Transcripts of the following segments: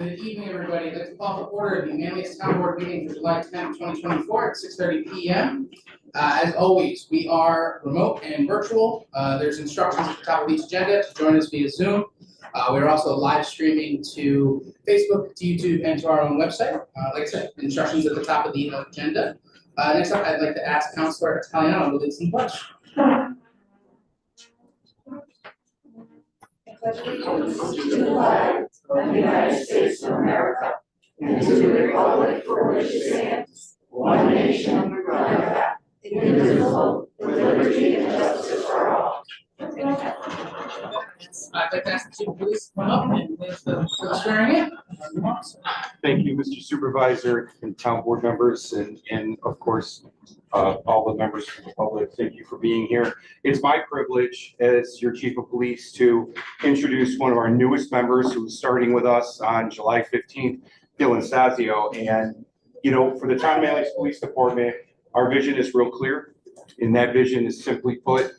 Good evening, everybody. I'd like to call to order the Manlius Town Board meeting for July 10th, 2024 at 6:30 p.m. As always, we are remote and virtual. There's instructions at the top of each agenda to join us via Zoom. We're also live streaming to Facebook, to YouTube, and to our own website. Like I said, instructions at the top of the agenda. Next up, I'd like to ask Councilor Italiano to lead some pledge. To the flag of the United States of America, and to the republic for which it stands, one nation under God, indivisible, with liberty and justice for all. I'd like to ask the Chief of Police to come up and with the swearing in. Thank you, Mr. Supervisor and town board members, and of course, all the members from the public. Thank you for being here. It's my privilege as your Chief of Police to introduce one of our newest members who's starting with us on July 15th, Dylan Stasio. And, you know, for the Town of Manlius Police Department, our vision is real clear. And that vision is simply put,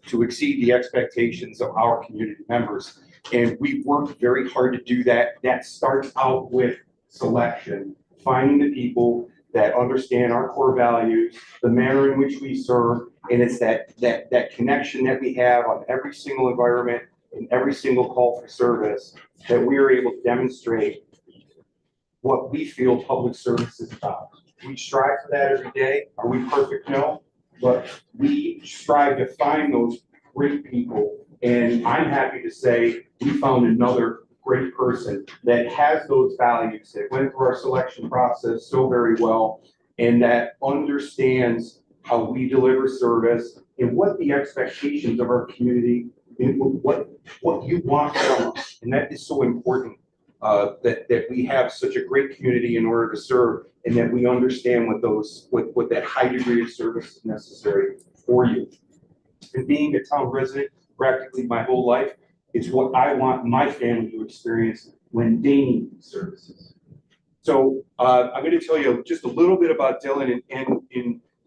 to exceed the expectations of our community members. And we've worked very hard to do that. That starts out with selection, finding the people that understand our core values, the manner in which we serve, and it's that connection that we have on every single environment and every single call for service that we are able to demonstrate what we feel public service is about. We strive for that every day. Are we perfect? No. But we strive to find those great people. And I'm happy to say we found another great person that has those values, that went through our selection process so very well, and that understands how we deliver service and what the expectations of our community, and what you want from us. And that is so important, that we have such a great community in order to serve, and that we understand what that high degree of service is necessary for you. And being a town resident practically my whole life, it's what I want my family to experience when they need these services. So I'm going to tell you just a little bit about Dylan,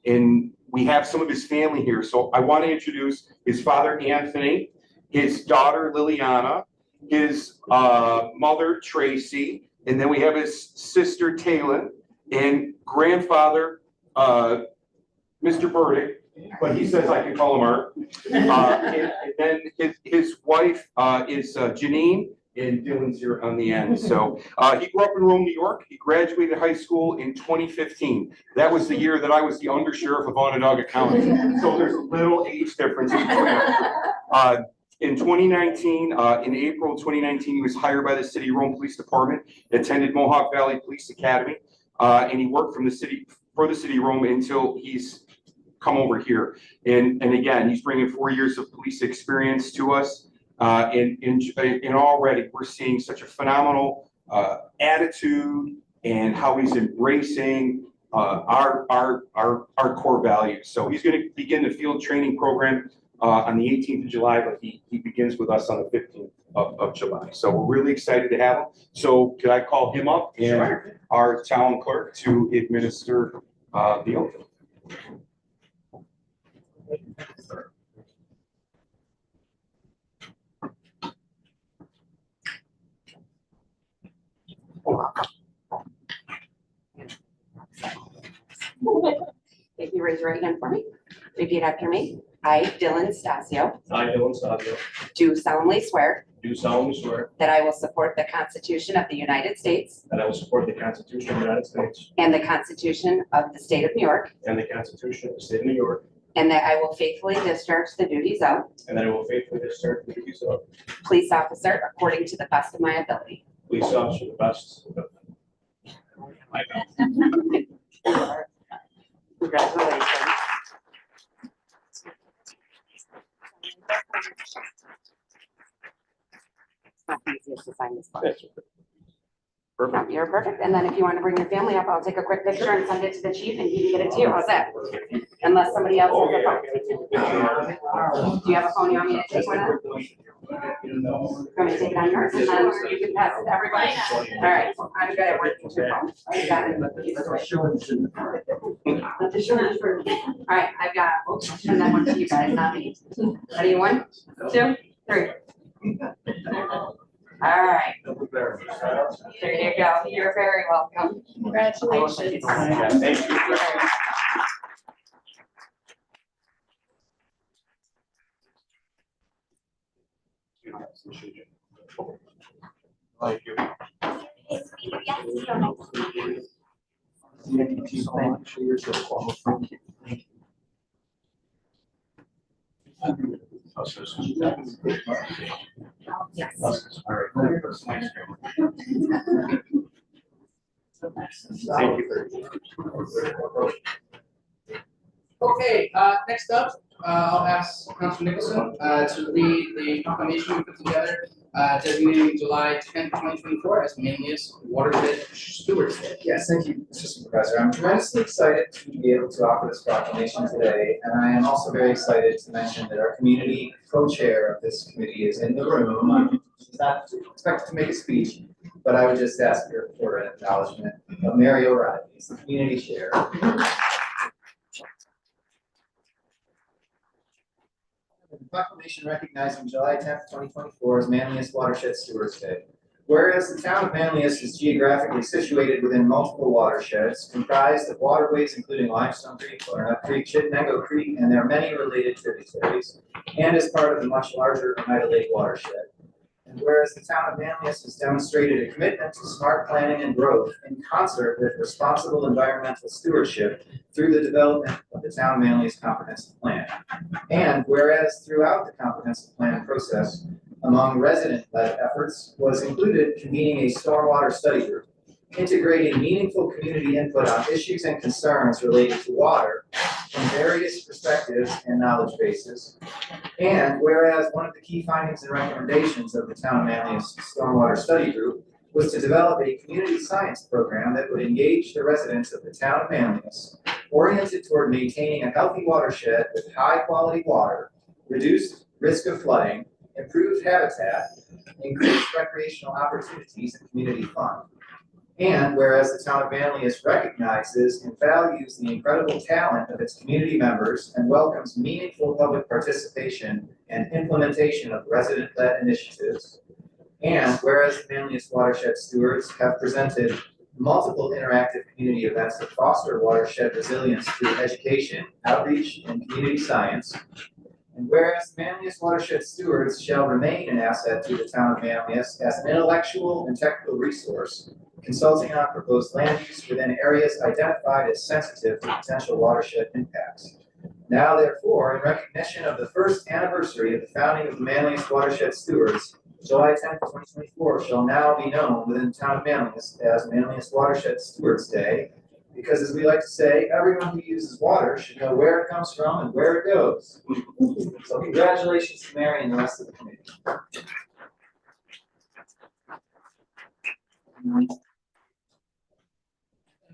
and we have some of his family here. So I want to introduce his father, Anthony, his daughter, Liliana, his mother, Tracy, and then we have his sister, Taylor, and grandfather, Mr. Burdick, but he says I can call him Art. And then his wife is Janine, and Dylan's here on the end. So he grew up in Rome, New York. He graduated high school in 2015. That was the year that I was the undersheriff of Onondaga County. So there's a little age difference between us. In 2019, in April 2019, he was hired by the City of Rome Police Department, attended Mohawk Valley Police Academy, and he worked for the City of Rome until he's come over here. And again, he's bringing 4 years of police experience to us. And already we're seeing such a phenomenal attitude and how he's embracing our core values. So he's going to begin the field training program on the 18th of July, but he begins with us on the 15th of July. So we're really excited to have him. So could I call him up and sure, our town clerk to administer the oath? If you raise your right hand for me, repeat after me. I, Dylan Stasio, I, Dylan Stasio, do solemnly swear do solemnly swear that I will support the Constitution of the United States that I will support the Constitution of the United States and the Constitution of the State of New York, and the Constitution of the State of New York, and that I will faithfully discharge the duties of and that I will faithfully discharge the duties of police officer according to the best of my ability. police officer to the best of my ability. Congratulations. It's not the easiest to sign this book. Perfect. You're perfect. And then if you want to bring your family up, I'll take a quick picture and send it to the chief and he can get it to you. How's that? Unless somebody else Oh, has a yeah. phone. Do you have a phone you want me to take one of? You want me to take it on yours and then you can pass it to everybody? All right, I'm good at working two phones. You got it. All right, I've got, oops, and then one to you guys, not me. Ready, 1, 2, 3. All right, there you go. You're very welcome. Congratulations. Thank you. Thank you. Yes. Thank you. Okay, next up, I'll ask Councilor Nicholson, to read the proclamation we put together, designating July 10th, 2024 as Manlius Watershed Stewards Day. Yes, thank you, Mr. Supervisor. I'm tremendously excited to be able to offer this proclamation today, and I am also very excited to mention that our community co-chair of this committee is in the room. She's not expected to make a speech, but I would just ask her for an acknowledgement of Mary O'Reilly, who's the community chair. The proclamation recognizing July 10th, 2024 as Manlius Watershed Stewards Day. Whereas the town of Manlius is geographically situated within multiple watersheds comprised of waterways including Limestone Creek, Clarinet Creek, Chittenango Creek, and their many related tributaries, and is part of the much larger Oneida Lake watershed. And whereas the town of Manlius has demonstrated a commitment to smart planning and growth in concert with responsible environmental stewardship through the development of the town of Manlius Comprehensive Plan. And whereas throughout the comprehensive plan process, among resident-led efforts was included convening a stormwater study group, integrating meaningful community input on issues and concerns related to water from various perspectives and knowledge bases. And whereas one of the key findings and recommendations of the town of Manlius Stormwater Study Group was to develop a community science program that would engage the residents of the town of Manlius, oriented toward maintaining a healthy watershed with high-quality water, reduced risk of flooding, improved habitat, increased recreational opportunities, and community fun. And whereas the town of Manlius recognizes and values the incredible talent of its community members and welcomes meaningful public participation and implementation of resident-led initiatives. And whereas the Manlius Watershed Stewards have presented multiple interactive community events that foster watershed resilience through education, outreach, and community science. And whereas Manlius Watershed Stewards shall remain an asset to the town of Manlius as an intellectual and technical resource, consulting on proposed land use within areas identified as sensitive to potential watershed impacts. Now therefore, in recognition of the first anniversary of the founding of the Manlius Watershed Stewards, July 10th, 2024 shall now be known within the town of Manlius as Manlius Watershed Stewards Day, because as we like to say, everyone who uses water should know where it comes from and where it goes. So congratulations to Mary and the rest of the committee.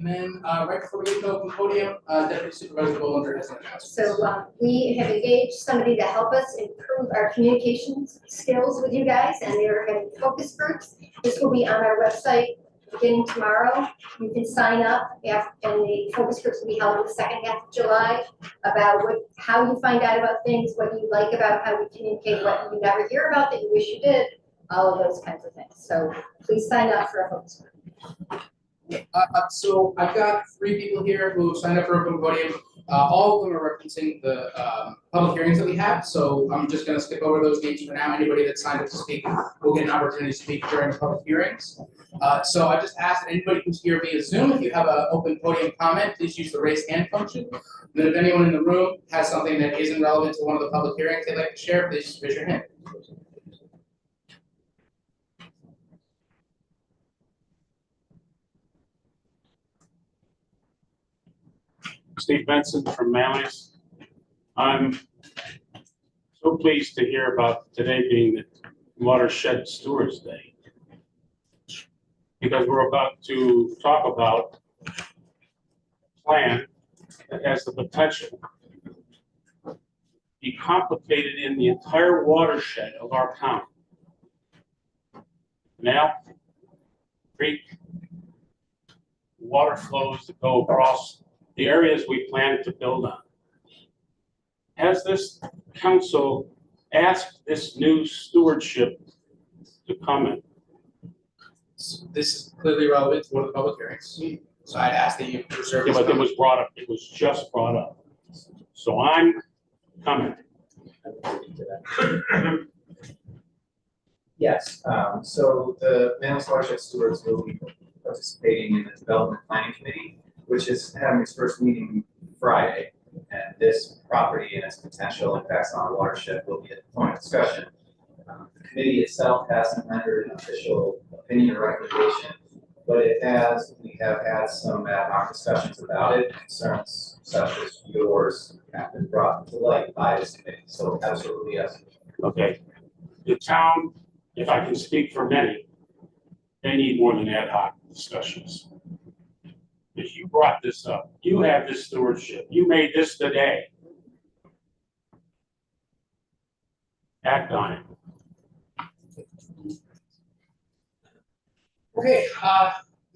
And then, right before we get to the open podium, Deputy Supervisor Bollinger has an announcement. So we have engaged somebody to help us improve our communications skills with you guys, and they're having focus groups. This will be on our website beginning tomorrow. You can sign up, and the focus groups will be held in the second half of July about how you find out about things, what you like about how we communicate, what you never hear about that you wish you did, all of those kinds of things. So please sign up for a focus group. So I've got 3 people here who signed up for open podium. All of them are referencing the public hearings that we have, so I'm just gonna skip over those names for now. Anybody that signed up to speak will get an opportunity to speak during the public hearings. So I just ask that anybody who's here via Zoom, if you have an open podium comment, please use the raise hand function. And then if anyone in the room has something that isn't relevant to one of the public hearings they'd like to share, please raise your hand. Steve Benson from Manlius. I'm so pleased to hear about today being the Watershed Stewards Day, because we're about to talk about a plan that has the potential to be complicated in the entire watershed of our county. Now, creek, water flows that go across the areas we plan to build on. Has this council asked this new stewardship to come in? this is clearly relevant to one of the public hearings, so I'd ask that you preserve Yeah, this. but it was brought up, it was just brought up. So I'm commenting. Yes, so the Manlius Watershed Stewards will be participating in the Development Planning Committee, which is having its first meeting Friday. And this property and its potential impacts on the watershed will be at the point of discussion. The committee itself hasn't rendered an official opinion or recommendation, but we have had some ad hoc discussions about it. Concerns such as yours have been brought to light by this committee, so absolutely yes. Okay, the town, if I can speak for many, they need more than ad hoc discussions. If you brought this up, you have this stewardship, you made this today. Act on it. Okay,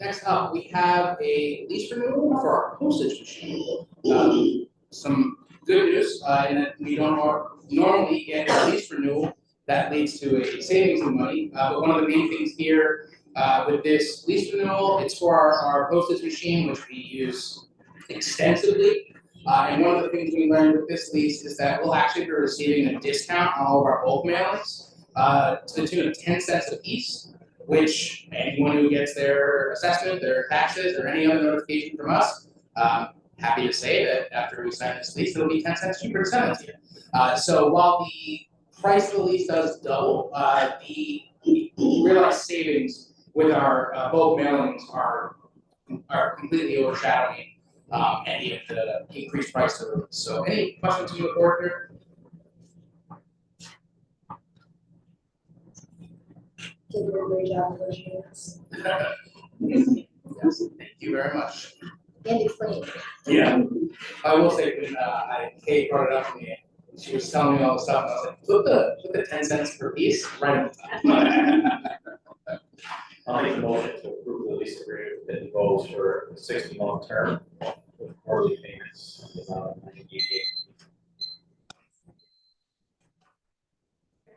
next up, we have a lease renewal for our postage machine. Some good news, in that we don't normally get a lease renewal that leads to a savings in money. But one of the main things here, with this lease renewal, it's for our postage machine, which we use extensively. And one of the things we learned with this lease is that we'll actually be receiving a discount on all of our bulk mailings, to the tune of 10 cents a piece, which anyone who gets their assessment, their taxes, or any other notification from us, happy to say that after we sign this lease, it'll be 10 cents cheaper to send it to you. So while the price of the lease does double, the realized savings with our bulk mailings are completely overshadowing any of the increased price of the lease. So any questions from the board here? Did a great job negotiating this. Yes, thank you very much. And explaining. Yeah, I will say, when Kate brought it up to me, she was telling me all the stuff, and I was like, put the 10 cents per piece right on the top. I'll make a motion to approve the lease agreement with Pitney Bowes for a 60-month term with quarterly payments of about $98.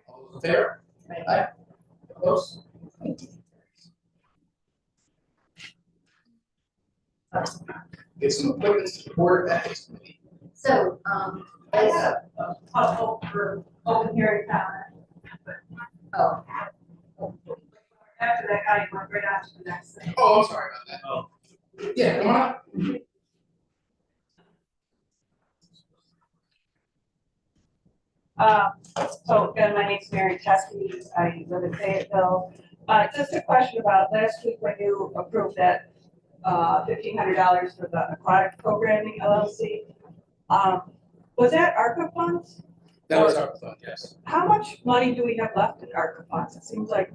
All those in favor? Aye. Opposed? Get some equipment to the board of ethics committee. So, I have a couple for open hearing comment. oh, After that, I went right on to the next thing. Oh, I'm sorry about that. Oh. Yeah, come on up. So again, my name's Mary Chesky, I live in Fayetteville. Just a question about last week when you approved that $1,500 for the aquatic programming LLC. Was that ARPA funds? That was our fund, yes. How much money do we have left in ARPA funds? It seems like,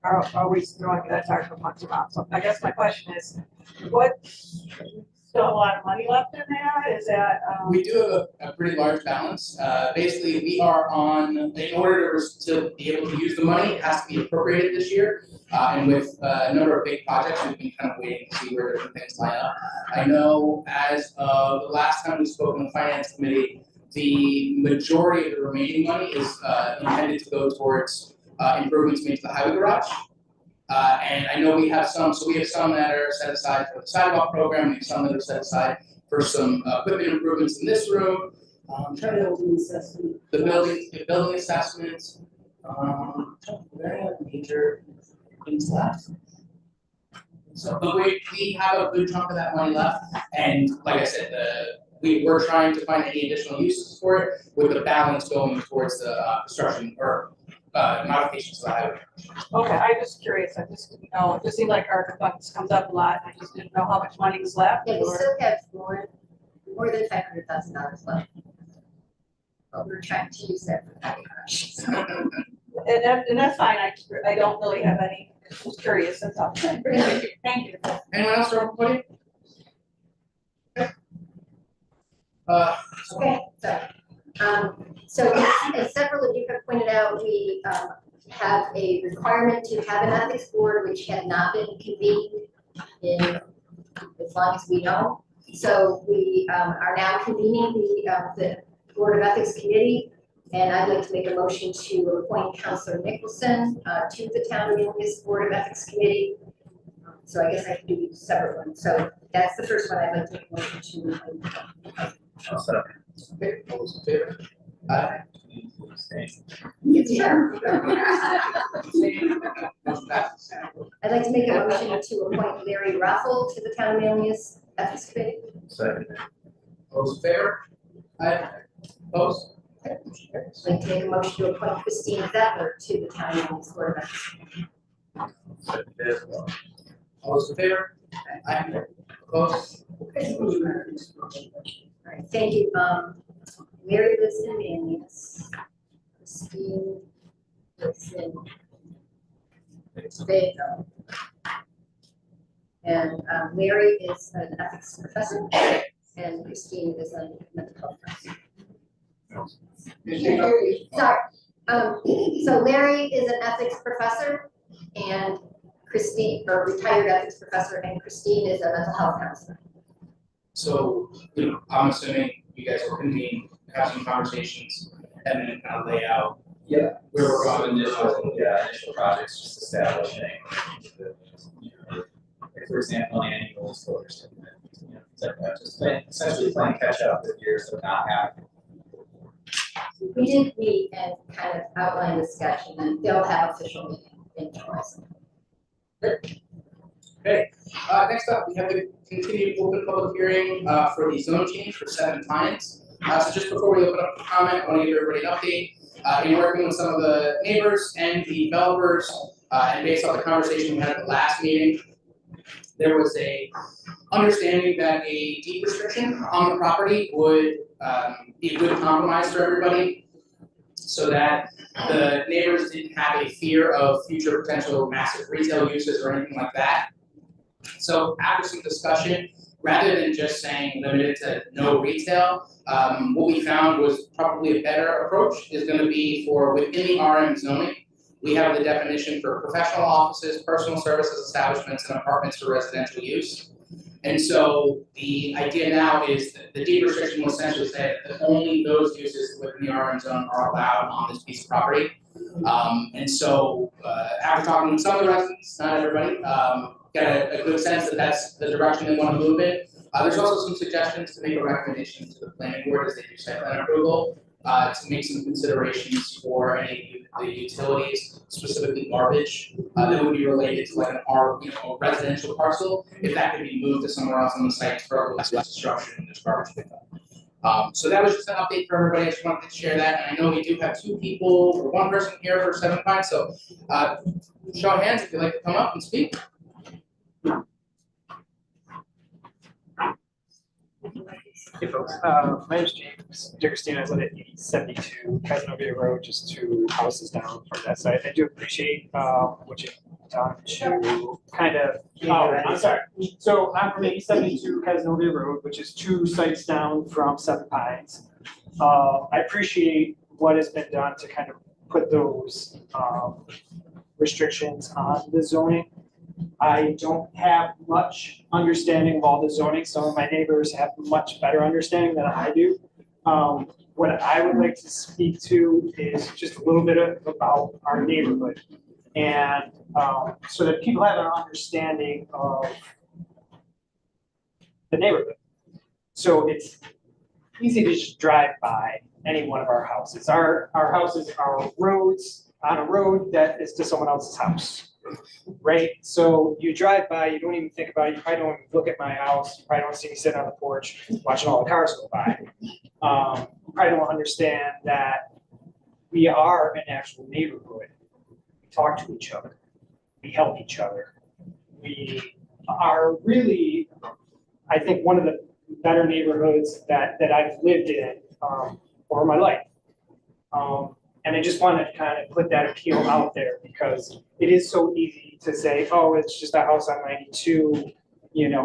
are we throwing that ARPA funds around? So I guess my question is, what's still a lot of money left in there? Is that, We do have a pretty large balance. Basically, we are on, in order to be able to use the money, it has to be appropriated this year. And with a number of big projects, we've been kind of waiting to see where different things line up. I know as of the last time we spoke in the finance committee, the majority of the remaining money is intended to go towards improvements made to the highway garage. And I know we have some that are set aside for the sidewalk program, we have some that are set aside for some equipment improvements in this room. I'm trying to the building assessments. Very major things left. So, but we have a good chunk of that money left, and like I said, we're trying to find any additional uses for it, with the balance going towards the construction or modifications to the highway. okay, I'm just curious, I just didn't know, it just seemed like ARPA funds comes up a lot, and I just didn't know how much money was left. yeah, we or- still have more than $500,000 left. But we're trying to use that for highway garage. And that's fine, I don't really have any, just curious, that's all. Thank you. Anyone else for everybody? Okay. Okay, so as several of you have pointed out, we have a requirement to have an ethics board, which had not been convened in as long as we know. So we are now convening the Board of Ethics Committee And I'd like to make a motion to appoint Counselor Nicholson to the Town of Manlius Board of Ethics Committee. So I guess I can do each separate one. So that's the first one I'd like to make a motion to. Okay, all those in favor? Aye. Sure. Motion passes. I'd like to make a motion to appoint Larry Raffle to the Town of Manlius Ethics Committee. Second. All those in favor? Aye. Opposed? Okay, motion carries. I'd like to make a motion to appoint Christine Zettler to the Town of Manlius Board of Ethics. All those in favor? Aye. Opposed? Okay, motion carries. All right, thank you. Larry lives in Manlius. Christine lives in Fayetteville. And Larry is an ethics professor, and Christine is a mental health professor. Sorry. So Larry is an ethics professor, and Christine, or retired ethics professor, and Christine is a mental health counselor. So, I'm assuming you guys will convene, have some conversations, and then kind of lay out. Yeah. Where we're going. Initial projects, just establishing the, like, for example, an annual disclosure statement, things like that, just essentially playing catch up with years of not having. We did meet and kind of outline the sketch, and then they'll have official meeting in July. Okay, next up, we have the continued open public hearing, for the zone change for 7 Pines. So just before we open up for comment, I want to give everybody an update. In working with some of the neighbors and the developers, and based on the conversation we had at the last meeting, there was a understanding that a deed restriction on the property would, be a good compromise for everybody, so that the neighbors didn't have a fear of future potential massive retail uses or anything like that. So after some discussion, rather than just saying limited to no retail, what we found was probably a better approach is gonna be for within the RM zoning. We have the definition for professional offices, personal services establishments, and apartments for residential use. And so the idea now is that the deed restriction will essentially say that only those uses within the RM zone are allowed on this piece of property. And so, after talking with some of the residents, not everybody, got a good sense that that's the direction they want to move in. There's also some suggestions to make a recommendation to the planning board as they do site plan approval, to make some considerations for any of the utilities, specifically garbage, that would be related to like an a residential parcel, if that could be moved to somewhere else on the site for less disruption and just garbage pickup. So that was just an update for everybody. I just wanted to share that, and I know we do have 2 people or 1 person here for 7 Pines, so show of hands if you'd like to come up and speak. Hey folks, my name is James Dickerstein. I live at 8072 Casanova Road, just 2 houses down from that side. I do appreciate what you've done to kind of. Oh, I'm sorry. So I'm from 8072 Casanova Road, which is 2 sites down from 7 Pines. I appreciate what has been done to kind of put those restrictions on the zoning. I don't have much understanding of all the zoning. Some of my neighbors have much better understanding than I do. What I would like to speak to is just a little bit about our neighborhood. And so that people have an understanding of the neighborhood. So it's easy to just drive by any one of our houses. Our houses are roads on a road that is to someone else's house. Right, so you drive by, you don't even think about it, you probably don't even look at my house, you probably don't see me sitting on the porch watching all the cars go by. You probably don't understand that we are an actual neighborhood. We talk to each other, we help each other. We are really, I think, one of the better neighborhoods that I've lived in over my life. And I just wanted to kind of put that appeal out there because it is so easy to say, oh, it's just a house on 92,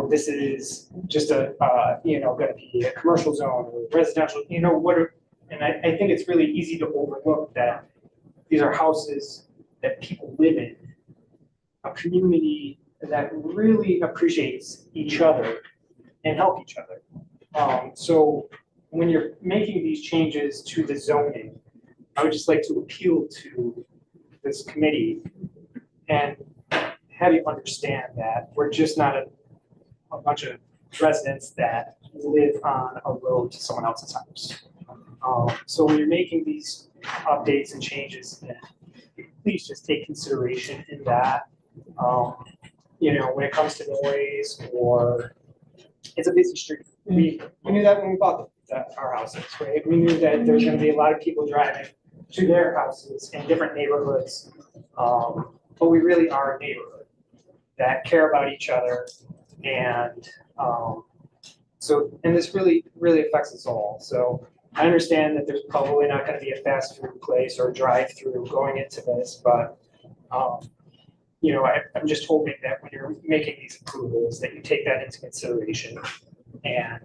this is just a, gonna be a commercial zone or residential, and I think it's really easy to overlook that these are houses that people live in, a community that really appreciates each other and help each other. So when you're making these changes to the zoning, I would just like to appeal to this committee and have you understand that we're just not a bunch of residents that live on a road to someone else's house. So when you're making these updates and changes, please just take consideration in that. You know, when it comes to noise or it's a busy street. We knew that when we bought our houses, right? We knew that there's gonna be a lot of people driving to their houses in different neighborhoods. But we really are a neighborhood that care about each other. And and this really affects us all. So I understand that there's probably not gonna be a fast food place or drive-through going into this, but you know, I'm just hoping that when you're making these approvals, that you take that into consideration and,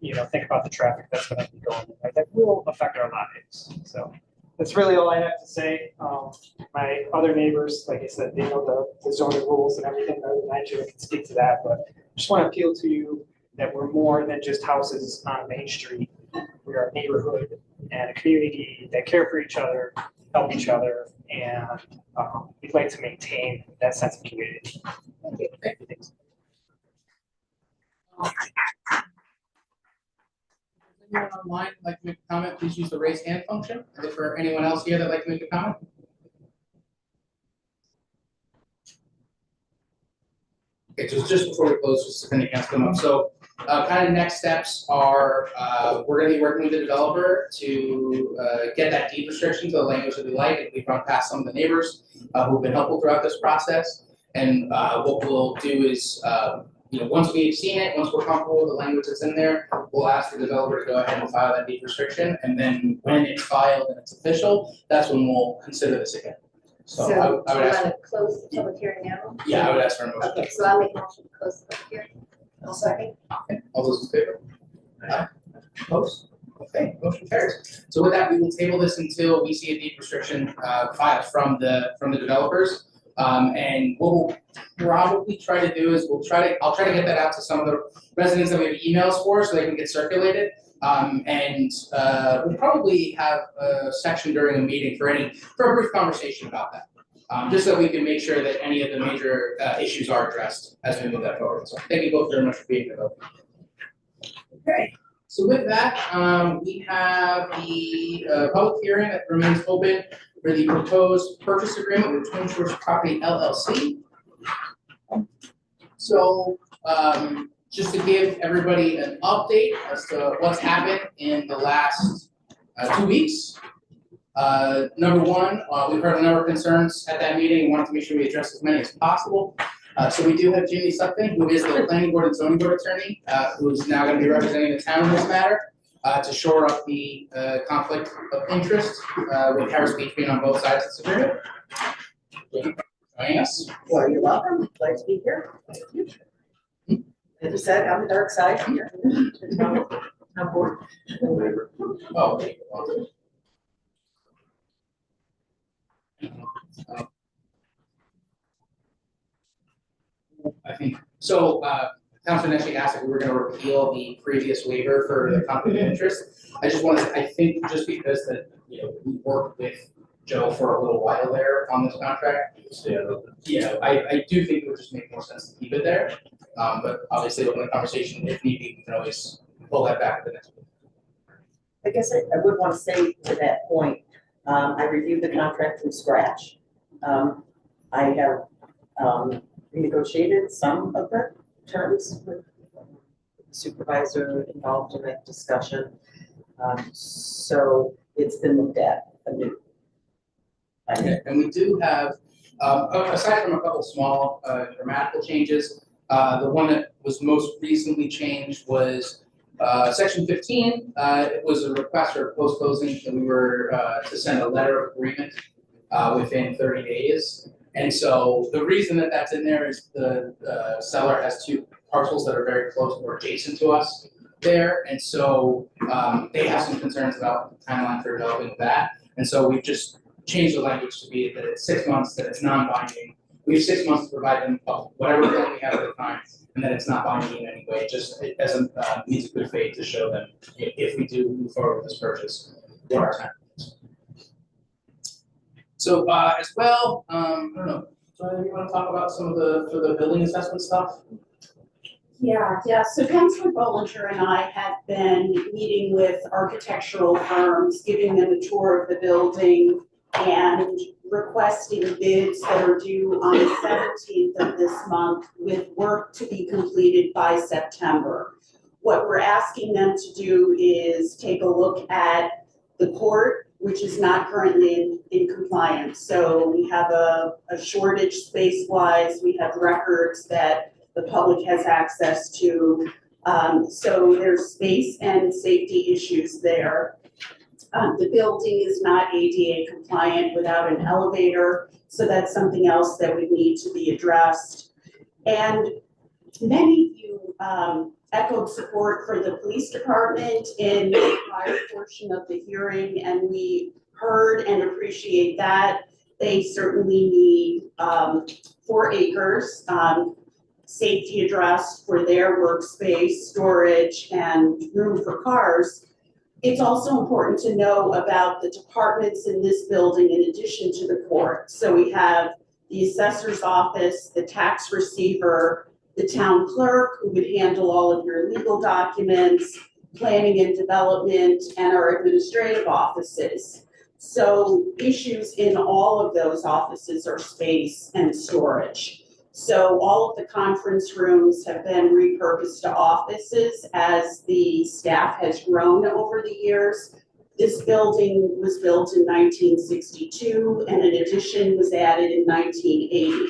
you know, think about the traffic that's gonna be going there. That will affect our lives. So that's really all I have to say. My other neighbors, like I said, they know the zoning rules and everything better than I do. I can speak to that, but I just want to appeal to you that we're more than just houses on Main Street. We are a neighborhood and a community that care for each other, help each other, and we'd like to maintain that sense of community. Thank you. Anyone online would like to make a comment, please use the raise hand function. And for anyone else here that'd like to make a comment? Okay, just before we close, just if any hands come up. So kind of next steps are we're gonna be working with the developer to get that deed restriction to the language that we like, and we've run past some of the neighbors who've been helpful throughout this process. And what we'll do is you know, once we've seen it, once we're comfortable with the language that's in there, we'll ask the developer to go ahead and file that deed restriction. And then when it's filed and it's official, that's when we'll consider this again. So I would ask. Do you want to close the public hearing now? Yeah, I would ask for a motion. Okay, so I'll make a motion to close the public hearing. I'll second. Okay, all those in favor? Aye. Opposed? Okay, motion carries. So with that, we will table this until we see a deed restriction filed from the developers. And what we'll probably try to do is I'll try to get that out to some of the residents that we have emails for so they can get circulated. We'll probably have a section during a meeting for a brief conversation about that. Just so we can make sure that any of the major issues are addressed as we move that forward. So thank you both very much for being here. Okay, so with that, we have the public hearing that remains open for the proposed purchase agreement with Twin Shores Property LLC. So just to give everybody an update as to what's happened in the last 2 weeks. Number one, we've heard a number of concerns at that meeting and wanted to make sure we address as many as possible. So we do have Jimmy Sutton, who is the planning board and zoning board attorney, who's now going to be representing the town in this matter to shore up the conflict of interest with Harris Beach being on both sides of this agreement. Joining us. Well, you're welcome. Glad to be here. As you said, on the dark side here. I'm bored. Oh, I think, so, Councilor Nessie asked if we were gonna repeal the previous waiver for the conflict of interest. I just wanted, I think just because we worked with Joe for a little while there on this contract. I do think it would just make more sense to keep it there. But obviously, open the conversation, if need be, we can always pull that back at the next meeting. I guess I would want to say to that point, I reviewed the contract from scratch. I have renegotiated some of the terms with the supervisor involved in that discussion. So it's been looked at anew. Okay, and we do have, aside from a couple small grammatical changes, the one that was most recently changed was section 15. It was a request for post-closing that we were to send a letter of agreement within 30 days. And so the reason that that's in there is the seller has two parcels that are very close or adjacent to us there. And so they have some concerns about the timeline for developing that. And so we've just changed the language to be that it's 6 months, that it's non-binding. We have 6 months to provide them whatever plan we have at the time, and that it's not binding in any way, just as a means of good faith to show them if we do move forward with this purchase, what our time is. So, as well, I don't know, do you want to talk about some of the building assessment stuff? Yeah, so Councilor Bollinger and I have been meeting with architectural firms, giving them a tour of the building and requesting bids that are due on the 17th of this month with work to be completed by September. What we're asking them to do is take a look at the court, which is not currently in compliance. So we have a shortage space-wise, we have records that the public has access to. So there's space and safety issues there. The building is not ADA compliant without an elevator, so that's something else that would need to be addressed. And many of you echoed support for the police department in the prior portion of the hearing, and we heard and appreciate that. They certainly need 4 acres, safety addressed for their workspace, storage, and room for cars. It's also important to know about the departments in this building in addition to the court. So we have the assessor's office, the tax receiver, the town clerk, who would handle all of your legal documents, planning and development, and our administrative offices. So issues in all of those offices are space and storage. So all of the conference rooms have been repurposed to offices as the staff has grown over the years. This building was built in 1962 and an addition was added in 1980.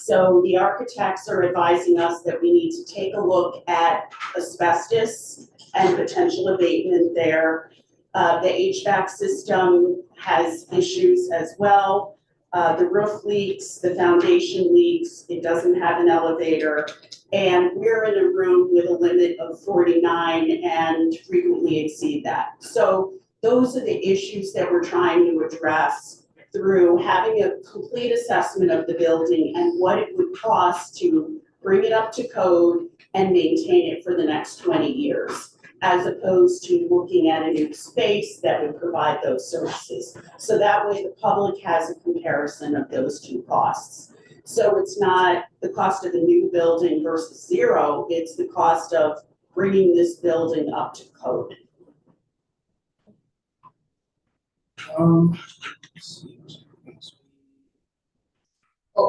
So the architects are advising us that we need to take a look at asbestos and potential abatement there. The HVAC system has issues as well. The roof leaks, the foundation leaks, it doesn't have an elevator, and we're in a room with a limit of 49 and frequently exceed that. So those are the issues that we're trying to address through having a complete assessment of the building and what it would cost to bring it up to code and maintain it for the next 20 years, as opposed to looking at a new space that would provide those services. So that way the public has a comparison of those two costs. So it's not the cost of a new building versus zero, it's the cost of bringing this building up to code.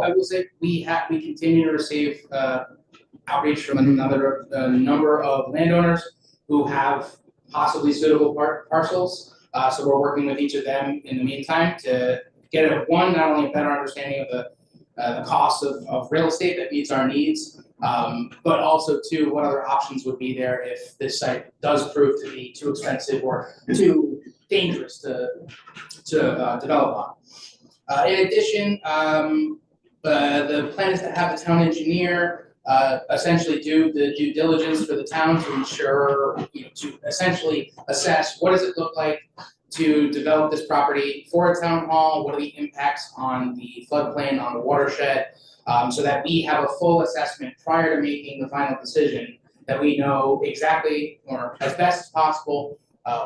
I will say we continue to receive outreach from another number of landowners who have possibly suitable parcels. So we're working with each of them in the meantime to get not only a better understanding of the cost of real estate that meets our needs, but also two, what other options would be there if this site does prove to be too expensive or too dangerous to develop on. In addition, the plan is to have the town engineer essentially do the due diligence for the town to ensure, to essentially assess what does it look like to develop this property for a town hall, what are the impacts on the floodplain, on the watershed, so that we have a full assessment prior to making the final decision, that we know exactly, or as best as possible,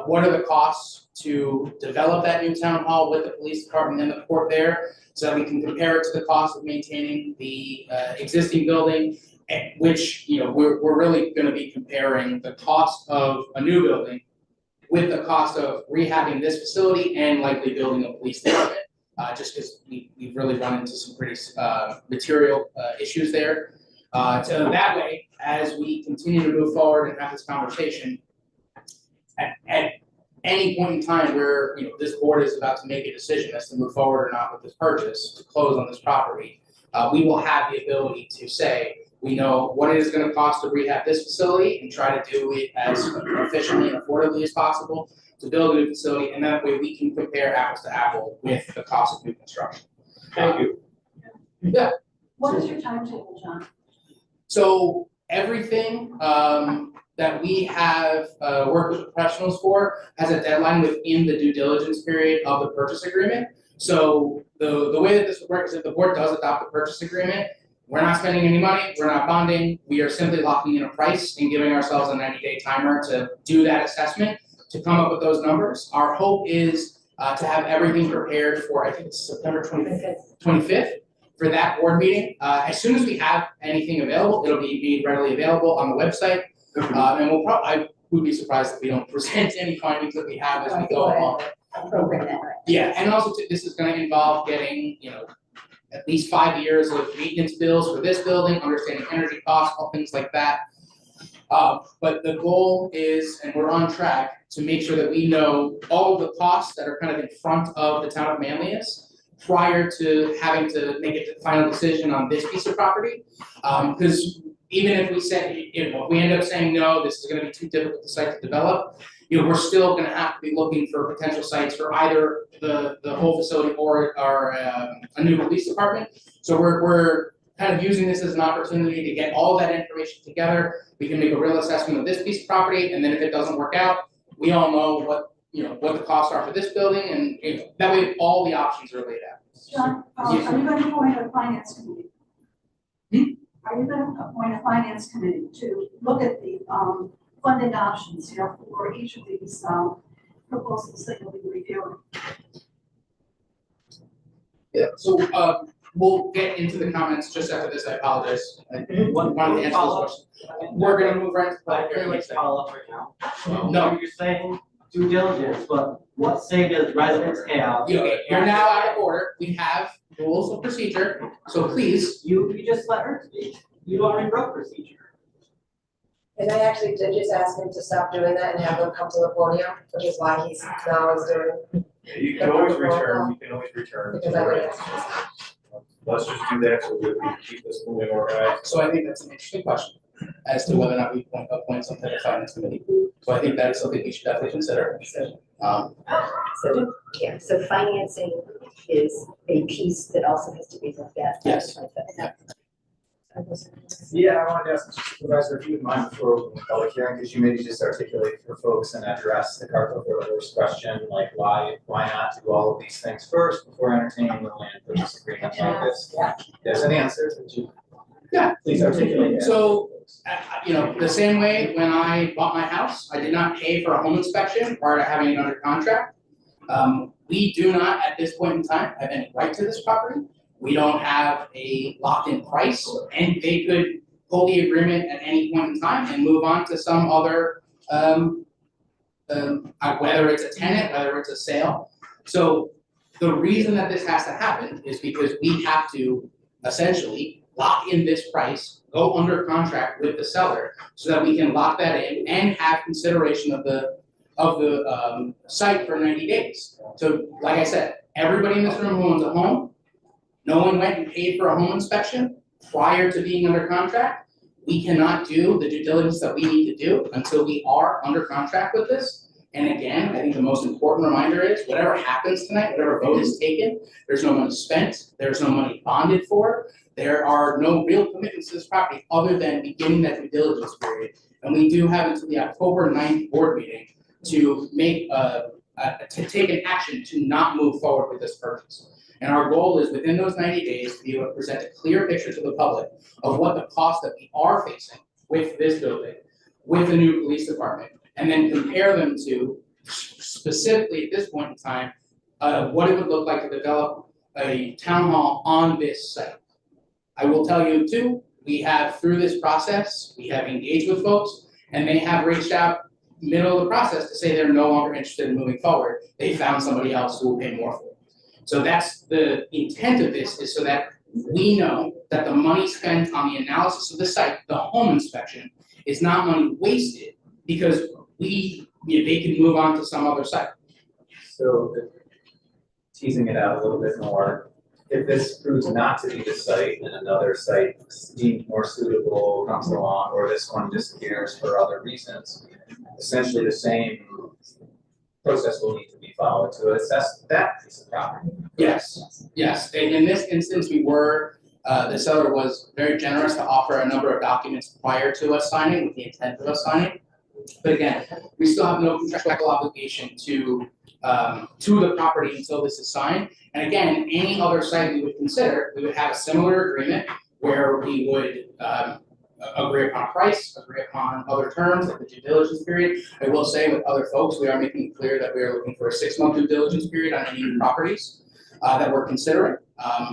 what are the costs to develop that new town hall with the police department and the court there, so that we can compare it to the cost of maintaining the existing building, which, we're really gonna be comparing the cost of a new building with the cost of rehabbing this facility and likely building a police department, just because we've really run into some pretty material issues there. So that way, as we continue to move forward and have this conversation, at any point in time where, this board is about to make a decision as to move forward or not with this purchase, to close on this property, we will have the ability to say, we know what it is gonna cost to rehab this facility and try to do it as efficiently and affordably as possible to build a new facility, and that way we can compare apples to apples with the cost of new construction. Thank you. Yeah. What is your timetable, John? So everything that we have worked with professionals for has a deadline within the due diligence period of the purchase agreement. So the way that this would work is if the board does adopt the purchase agreement, we're not spending any money, we're not bonding, we are simply locking in a price and giving ourselves a 90-day timer to do that assessment, to come up with those numbers. Our hope is to have everything prepared for, I think it's September 25th for that board meeting. As soon as we have anything available, it'll be made readily available on the website. And I would be surprised if we don't present any findings that we have as we go along. Program that, right? Yeah, and also this is gonna involve getting, at least 5 years of maintenance bills for this building, understanding energy costs, all things like that. But the goal is, and we're on track, to make sure that we know all of the costs that are kind of in front of the town of Manlius prior to having to make a final decision on this piece of property. Because even if we say, if we end up saying, no, this is gonna be too difficult to site to develop, we're still gonna have to be looking for potential sites for either the whole facility or a new police department. So we're kind of using this as an opportunity to get all that information together. We can make a real assessment of this piece of property, and then if it doesn't work out, we all know what the costs are for this building, and that way all the options are laid out. John, Yes. are you going to appoint a finance committee? Are you going to appoint a finance committee to look at the funding options, for each of these proposals that you'll be reviewing? Yeah, so we'll get into the comments just after this. I apologize. I wanted to answer this question. We're gonna move right to I public feel hearing. like follow up right now. No. You're saying due diligence, but what say does residents have? You're now out of order. We have rules of procedure, so please. You just let her speak. You already broke procedure. And I actually did just ask him to stop doing that and have him come to the podium, which is why he's now is doing, You can always return, because I would ask him. Let's just do that so we can keep this moving organized. So I think that's an interesting question as to whether or not we appoint some type of finance committee. So I think that is something we should definitely consider. So financing is a piece that also has to be looked at. Yes. Yeah, I wanted to ask Mr. Supervisor if you would mind before opening the public hearing, could you maybe just articulate for folks and address the cargo first question, like why not do all of these things first before entertaining the land purchase agreement like this? Yeah. There's an answer, would you? Yeah. Please articulate that. So, the same way when I bought my house, I did not pay for a home inspection prior to having it under contract. We do not, at this point in time, have any right to this property. We don't have a locked-in price, and they could pull the agreement at any point in time and move on to some other, whether it's a tenant, whether it's a sale. So the reason that this has to happen is because we have to essentially lock in this price, go under contract with the seller, so that we can lock that in and have consideration of the site for 90 days. So like I said, everybody in this room who owns a home, no one went and paid for a home inspection prior to being under contract. We cannot do the due diligence that we need to do until we are under contract with this. And again, I think the most important reminder is whatever happens tonight, whatever vote is taken, there's no money spent, there's no money bonded for. There are no real commitments to this property other than beginning that due diligence period. And we do have until the October 9th board meeting to make to take an action to not move forward with this purchase. And our goal is within those 90 days to be able to present a clear picture to the public of what the cost that we are facing with this building, with the new police department, and then compare them to specifically at this point in time, what it would look like to develop a town hall on this site. I will tell you too, we have through this process, we have engaged with folks and they have reached out middle of the process to say they're no longer interested in moving forward. They found somebody else who will pay more for it. So that's the intent of this, is so that we know that the money spent on the analysis of the site, the home inspection, is not money wasted because they can move on to some other site. So teasing it out a little bit more, if this proves not to be the site and another site deemed more suitable comes along, or this one disappears for other reasons, essentially the same process will need to be followed to assess that piece of property. Yes, yes. In this instance, the seller was very generous to offer a number of documents prior to us signing, with the intent of us signing. But again, we still have no contractual obligation to the property until this is signed. And again, any other site we would consider, we would have a similar agreement where we would agree upon price, agree upon other terms, like the due diligence period. I will say with other folks, we are making it clear that we are looking for a 6-month due diligence period on any properties that we're considering.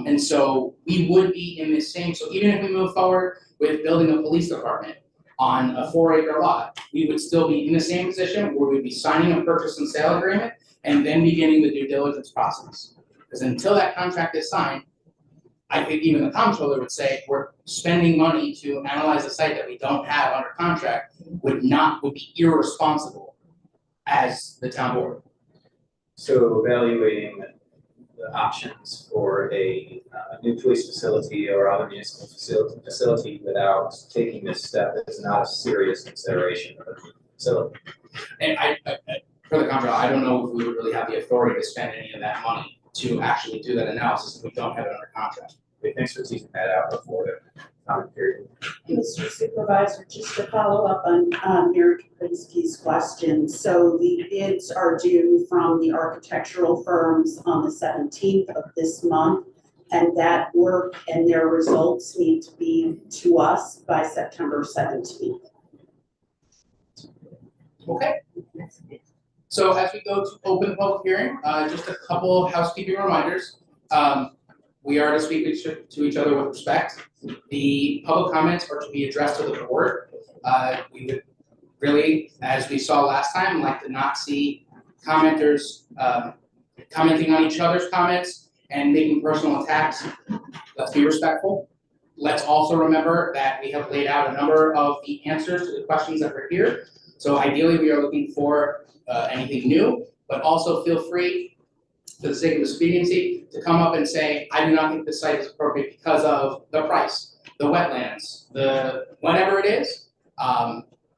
And so we would be in this same, so even if we move forward with building a police department on a 4-acre lot, we would still be in the same position where we'd be signing a purchase and sale agreement and then beginning the due diligence process. Because until that contract is signed, I think even the comptroller would say, we're spending money to analyze a site that we don't have under contract would be irresponsible as the town board. So evaluating the options for a new police facility or other municipal facility without taking this step is not a serious consideration of the facility. And I for the comptroller, I don't know if we would really have the authority to spend any of that money to actually do that analysis if we don't have it under contract. Okay, thanks for teasing that out before the comment period. Mr. Supervisor, just to follow up on Mayor Kapinski's question. So the bids are due from the architectural firms on the 17th of this month. And that work and their results need to be to us by September 17th. Okay. So as we go to open the public hearing, just a couple housekeeping reminders. We are to speak to each other with respect. The public comments are to be addressed to the board. We would really, as we saw last time, like to not see commenters commenting on each other's comments and making personal attacks. Let's be respectful. Let's also remember that we have laid out a number of the answers to the questions that were here. So ideally, we are looking for anything new, but also feel free, for the sake of expediency, to come up and say, I do not think this site is appropriate because of the price, the wetlands, the whatever it is.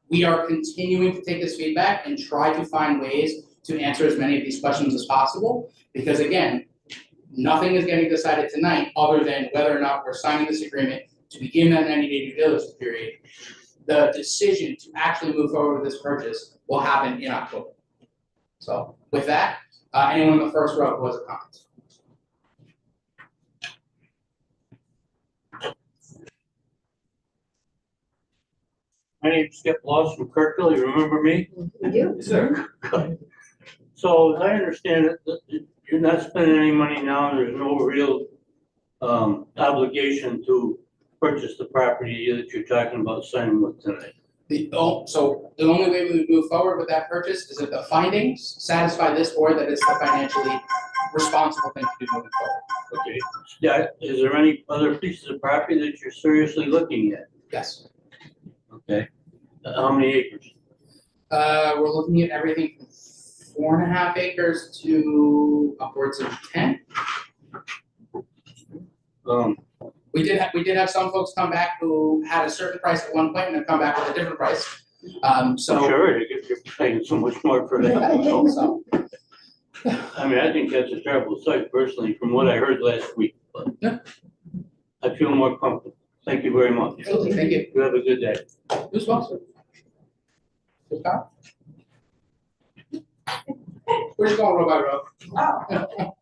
We are continuing to take this feedback and try to find ways to answer as many of these questions as possible. Because again, nothing is getting decided tonight other than whether or not we're signing this agreement to begin that 90-day due diligence period. The decision to actually move forward with this purchase will happen in October. So with that, anyone in the first row who has a comment? My name's Skip Laws from Kirkville, you remember me? I do. Yes, sir. So as I understand it, you're not spending any money now, there's no real obligation to purchase the property that you're talking about signing with tonight. So the only way we would move forward with that purchase is if the findings satisfy this board that it's the financially responsible thing to do moving forward. Okay, yeah, is there any other pieces of property that you're seriously looking at? Yes. Okay, how many acres? We're looking at everything from 4.5 acres to upwards of 10. We did have some folks come back who had a certain price at one point and have come back with a different price. So Sure, you're paying so much more for that. So, I mean, I think that's a terrible site personally, from what I heard last week, but Yeah. I feel more comfortable. Thank you very much. Thank you. You have a good day. Who's sponsored? Who's Kyle? We're just going row by row. Oh.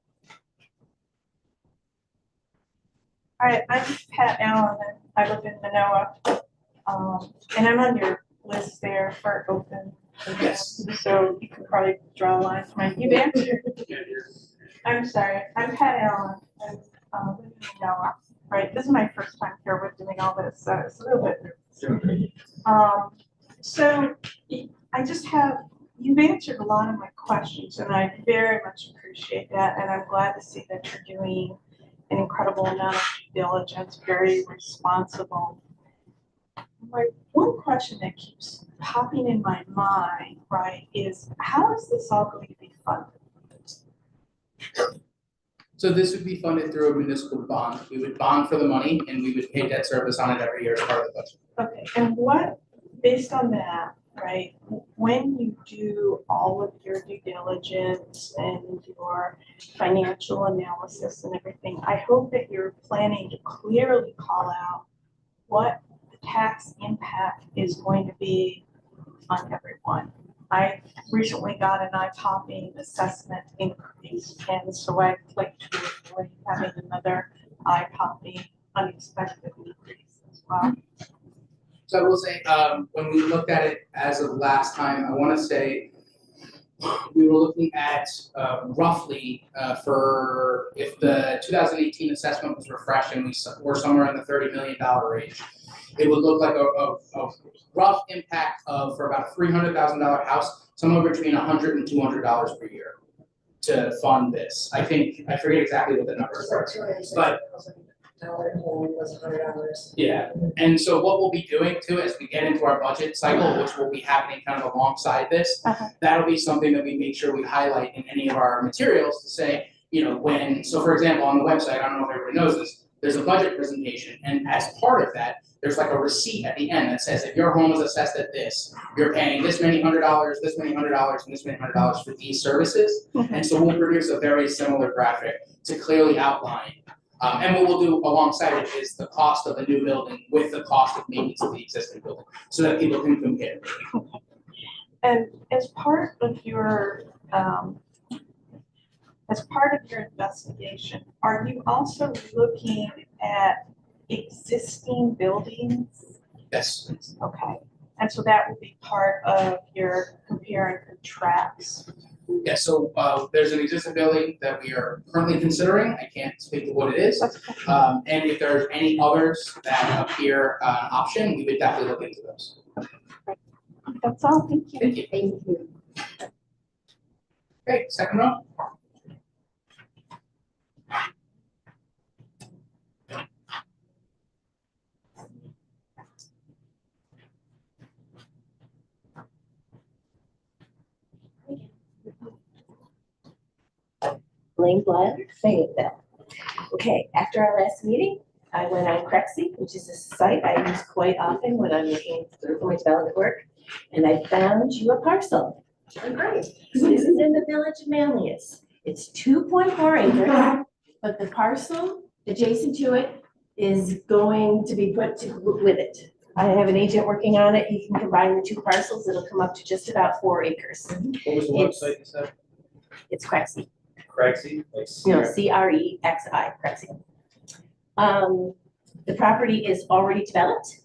Hi, I'm Pat Allen, and I live in Manoa. And I'm on your list there for open. Yes. So you can probably draw lines, right? You've answered. I'm sorry, I'm Pat Allen, and live in Manoa, right? This is my first time here with doing all this, so it's a little bit nervous. So I just have, you've answered a lot of my questions, and I very much appreciate that, and I'm glad to see that you're doing an incredible amount of due diligence, very responsible. My one question that keeps popping in my mind, right, is how is this all going to be funded? So this would be funded through a municipal bond. We would bond for the money and we would pay debt service on it every year as part of the budget. Okay, and what, based on that, right, when you do all of your due diligence and your financial analysis and everything, I hope that you're planning to clearly call out what the tax impact is going to be on everyone. I recently got an eye-popping assessment increase, and so I'd like to avoid having another eye-popping unexpected increase as well. So I will say, when we looked at it as of last time, I wanna say we were looking at, roughly, for, if the 2018 assessment was refreshed and we're somewhere in the $30 million range, it would look like a rough impact of, for about a $300,000 house, somewhere between $100 and $200 per year to fund this. I forget exactly what the numbers are. But $260,000 home was $100. yeah, and so what we'll be doing too, as we get into our budget cycle, which will be happening kind of alongside this, that'll be something that we make sure we highlight in any of our materials to say, you know, so for example, on the website, I don't know if everybody knows this, there's a budget presentation, and as part of that, there's like a receipt at the end that says if your home is assessed at this, you're paying this many $100, this many $100, and this many $100 for these services. And so we'll produce a very similar graphic to clearly outline. And what we'll do alongside it is the cost of the new building with the cost of maintenance of the existing building, so that people can compare. And as part of your investigation, are you also looking at existing buildings? Yes. Okay, and so that will be part of your compare and contrast. Yeah, so there's an existing building that we are currently considering, I can't speak to what it is. And if there's any others that appear an option, we would definitely look into those. That's all, thank you. Thank you. Thank you. Okay, second row. Blaine Bland, Fayetteville. Okay, after our last meeting, I went on Crexy, which is a site I use quite often when I'm looking for my development work, and I found you a parcel. Oh, great. This is in the village of Manlius. It's 2.4 acres, but the parcel adjacent to it is going to be put with it. I have an agent working on it. He can combine the two parcels. It'll come up to just about 4 acres. What was the website you said? It's Crexy. Crexy? Like No, CREXI, Crexy. The property is already developed.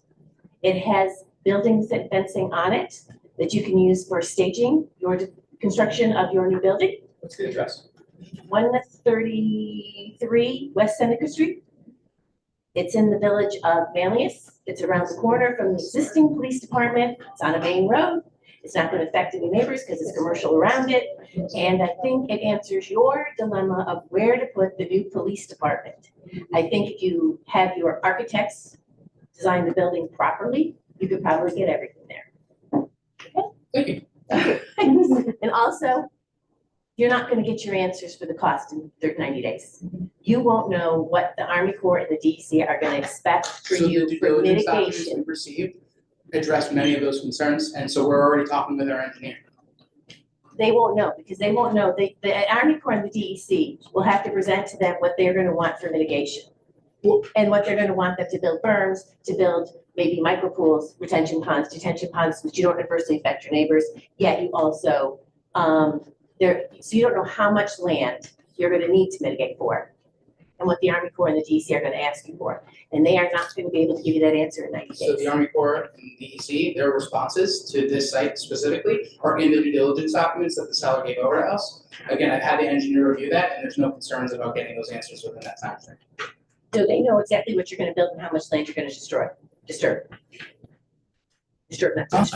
It has buildings and fencing on it that you can use for staging your construction of your new building. What's the address? 133 West Seneca Street. It's in the village of Manlius. It's around the corner from the existing police department. It's on a main road. It's not going to affect any neighbors because it's commercial around it. And I think it answers your dilemma of where to put the new police department. I think if you have your architects design the building properly, you could probably get everything there. Thank you. And also, you're not going to get your answers for the cost in 90 days. You won't know what the Army Corps and the DEC are going to expect for So you the due for diligence documents mitigation. we received address many of those concerns, and so we're already talking with our engineer. They won't know because they won't know. The Army Corps and the DEC will have to present to them what they're going to want for mitigation. And what they're going to want them to build berms, to build maybe micro pools, retention ponds, detention ponds, which you don't adversely affect your neighbors. Yet you also, so you don't know how much land you're going to need to mitigate for and what the Army Corps and the DEC are going to ask you for. And they are not going to be able to give you that answer in 90 days. So the Army Corps and DEC, their responses to this site specifically are in the due diligence documents that the seller gave over to us. Again, I've had the engineer review that, and there's no concerns about getting those answers within that time frame. So they know exactly what you're going to build and how much land you're going to disturb, not touch.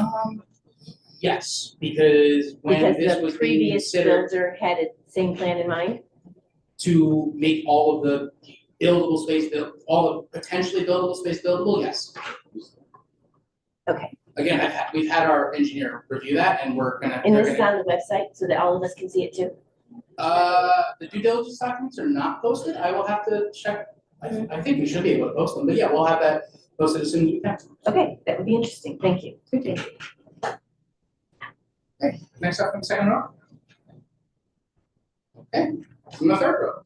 Yes, because when Because this the was being previous considered builder had a same plan in mind. to make all of the buildable space, all the potentially buildable space buildable, yes. Okay, Again, we've had our engineer review that, and we're gonna. and they're this is gonna- on the website so that all of us can see it too. The due diligence documents are not posted. I will have to check. I think we should be able to post them, but yeah, we'll have that posted as soon as we can. Okay, that would be interesting. Thank you. Okay, next up from the second row. Okay, from the third row.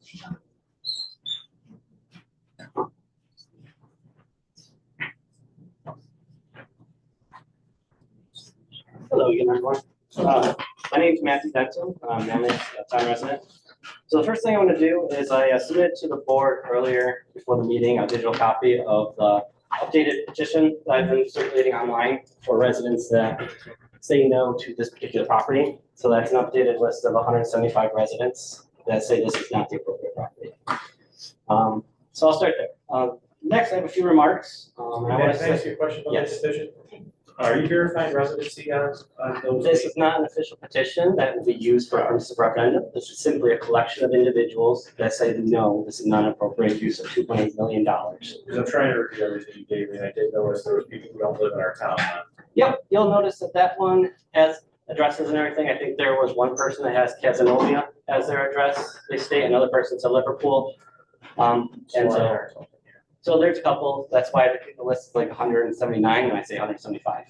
Hello again, everyone. My name is Matthew Benson. I'm Manlius, town resident. So the first thing I want to do is I submitted to the board earlier before the meeting a digital copy of the updated petition that I've been circulating online for residents that say no to this particular property. So that's an updated list of 175 residents that say this is not the appropriate property. So I'll start there. Next, I have a few remarks. I Can want I to ask you a question about Yes. this petition? Are you verifying residency on those? This is not an official petition that will be used for purposes of referendum. This is simply a collection of individuals that say, no, this is not an appropriate use of $2.8 million. Because I'm trying to review everything you gave me, and I did notice there was people who don't live in our town. Yep, you'll notice that that one has addresses and everything. I think there was one person that has Casanova as their address. They state another person's in Liverpool. So there's a couple. That's why the list is like 179 and I say 175.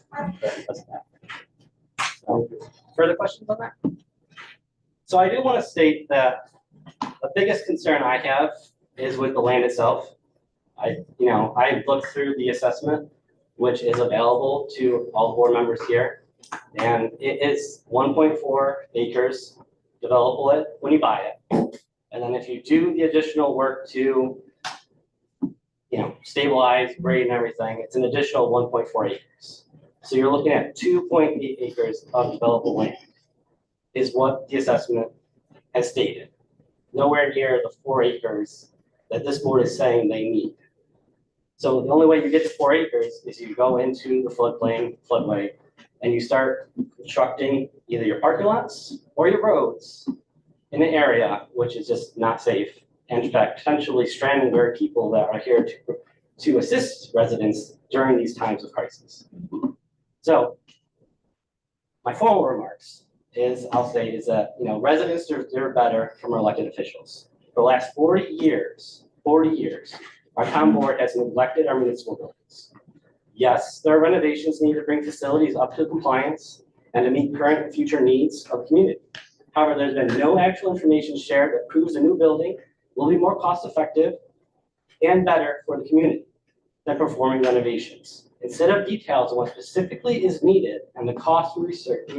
So, further questions on that? So I do want to state that the biggest concern I have is with the land itself. I looked through the assessment, which is available to all the board members here. And it is 1.4 acres developable it when you buy it. And then if you do the additional work to, stabilize, grade and everything, it's an additional 1.4 acres. So you're looking at 2.8 acres of developable land is what the assessment has stated. Nowhere near the 4 acres that this board is saying they need. So the only way you get to 4 acres is you go into the floodway, and you start constructing either your parking lots or your roads in an area which is just not safe, and in fact, potentially stranding very people that are here to assist residents during these times of crisis. So my formal remarks is that, residents deserve better from our elected officials. For the last 40 years, our town board has neglected our municipal buildings. Yes, there are renovations needed to bring facilities up to compliance and to meet current and future needs of the community. However, there's been no actual information shared that proves a new building will be more cost-effective and better for the community than performing renovations. Instead of details on what specifically is needed and the cost we research,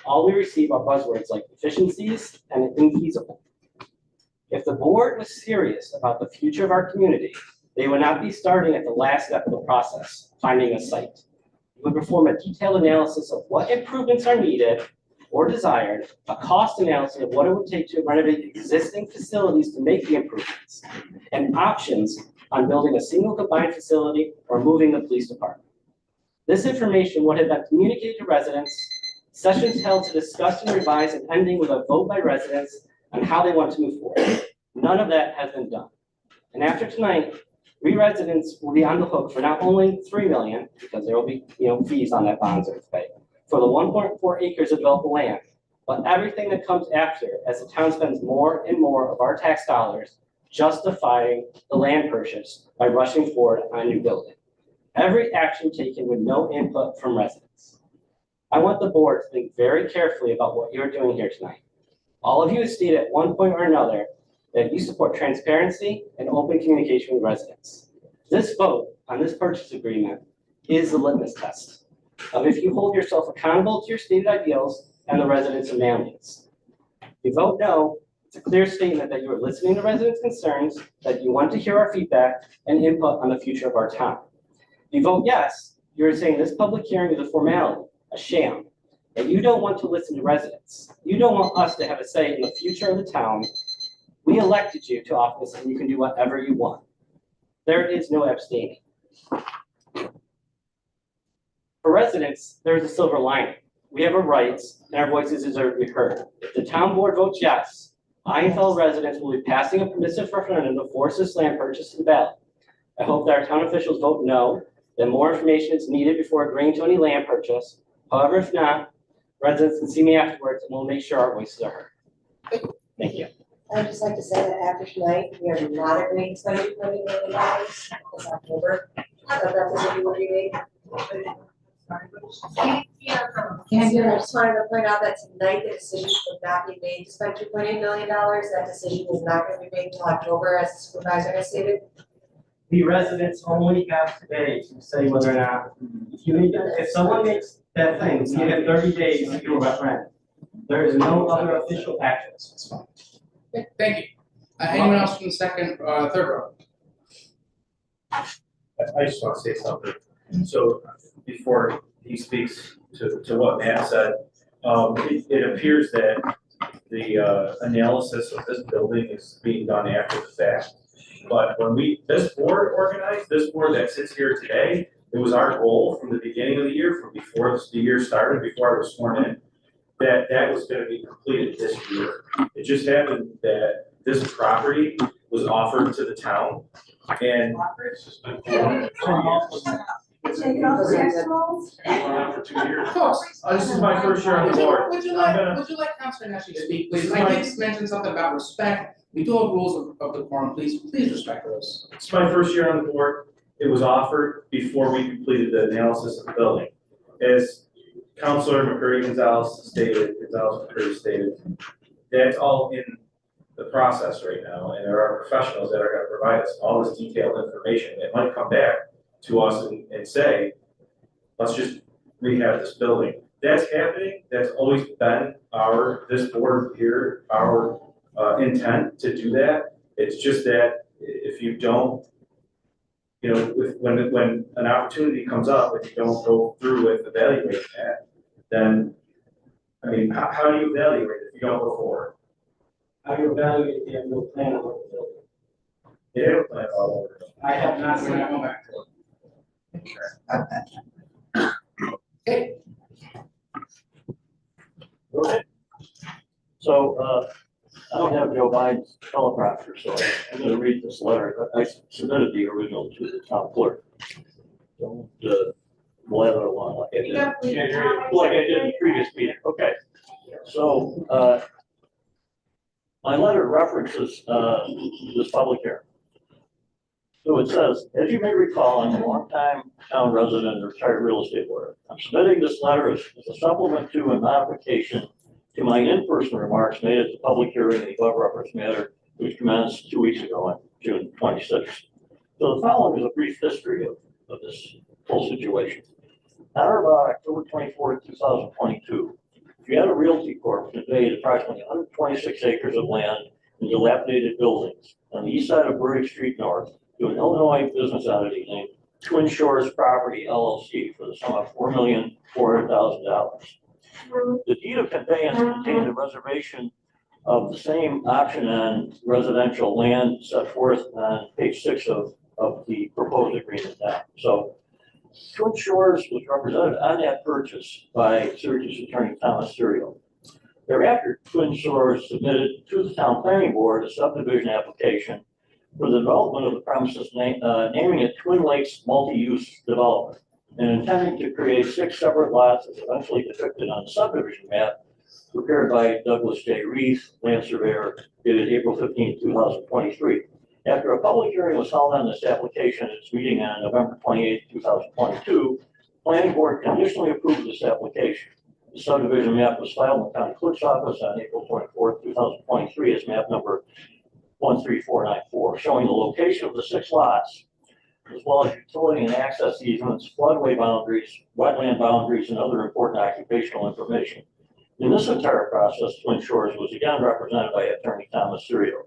all we receive are buzzwords like efficiencies and infeasible. If the board was serious about the future of our community, they would not be starting at the last step of the process, finding a site. You would perform a detailed analysis of what improvements are needed or desired, a cost analysis of what it would take to renovate existing facilities to make the improvements, and options on building a single combined facility or moving the police department. This information would have been communicated to residents, sessions held to discuss and revise, and ending with a vote by residents on how they want to move forward. None of that has been done. And after tonight, we residents will be on the hook for not only $3 million, because there will be fees on that bond certificate, for the 1.4 acres of developable land, but everything that comes after as the town spends more and more of our tax dollars justifying the land purchase by rushing forward on a new building. Every action taken with no input from residents. I want the board to think very carefully about what you're doing here tonight. All of you have stated at one point or another that you support transparency and open communication with residents. This vote on this purchase agreement is the litmus test of if you hold yourself accountable to your stated ideals and the residents of Manlius. If you vote no, it's a clear statement that you are listening to residents' concerns, that you want to hear our feedback and input on the future of our town. If you vote yes, you're saying this public hearing is a formality, a sham, that you don't want to listen to residents. You don't want us to have a say in the future of the town. We elected you to office and you can do whatever you want. There is no abstaining. For residents, there is a silver lining. We have a rights and our voices deserve to be heard. If the town board votes yes, I and fellow residents will be passing a permissive referendum to force this land purchase to the ballot. I hope that our town officials vote no, that more information is needed before agreeing to any land purchase. However, if not, residents can see me afterwards and we'll make sure our voices are heard. Thank you. I'd just like to say that after tonight, we are not agreeing to spend $20 million this October. So that decision will be made. I just wanted to point out that tonight the decision would not be made to spend $2.8 million. That decision is not going to be made until October, as the supervisor has stated. The residents only have today to say whether or not, if someone makes that thing, you have 30 days to do a referendum. There is no other official action. Okay, thank you. Anyone else from the third row? I just want to say something. So before he speaks to what Matt said, it appears that the analysis of this building is being done after the fact. But when this board organized, this board that sits here today, it was our goal from the beginning of the year, from before the year started, before I was sworn in, that was gonna be completed this year. It just happened that this property was offered to the town and Taking off the tax rolls? for 2 years. Folks, This is my first year on the board. Would you I'm gonna- like Councilor Nashi to speak, please? I did mention something about respect. We do have rules of decorum, please respect those. It's my first year on the board. It was offered before we completed the analysis of the building. As Councilor Gonzalez stated, that's all in the process right now, and there are professionals that are gonna provide us all this detailed information. It might come back to us and say, let's just rehab this building. That's happening, that's always been this board here, our intent to do that. It's just that if you don't, when an opportunity comes up, if you don't go through with evaluating that, then, I mean, how do you evaluate it if you don't go forward? How do you evaluate if you have no plan on the building? They have a plan all over. I have not, we're not going back to it. Okay, Okay. So, I don't have Joe Biden's teleprompter, so I'm gonna read this letter. I submitted the original to the town clerk. Don't, blather along like I did. Like I did in the previous meeting. Okay. So, my letter references, this public hearing. So it says, as you may recall, I'm a longtime town resident and retired real estate lawyer. I'm submitting this letter as a supplement to a modification to my in-person remarks made at the public hearing in the above referenced matter, which commenced 2 weeks ago on June 26th. So the following is a brief history of this whole situation. On or about October 24th, 2022, Vienna Realty Corp. conveyed approximately 126 acres of land and dilapidated buildings on the east side of Burdick Street North to an Illinois business entity named Twin Shores Property LLC for the sum of $4,400,000. The deed of conveyance contained a reservation of the same option on residential land set forth on page 6 of the proposed agreement now. So Twin Shores was represented on that purchase by Syracuse Attorney Thomas Serio. Thereafter, Twin Shores submitted to the town planning board a subdivision application for the development of the premises, naming it Twin Lakes Multi-Use Development, and intending to create 6 separate lots as eventually depicted on the subdivision map prepared by Douglas J. Reese, land surveyor, dated April 15, 2023. After a public hearing was held on this application at its meeting on November 28, 2022, the planning board conditionally approved this application. The subdivision map was filed in the county clerk's office on April 24, 2023 as map number 13494, showing the location of the 6 lots, as well as utility and access easements, floodway boundaries, wetland boundaries, and other important occupational information. In this entire process, Twin Shores was again represented by Attorney Thomas Serio.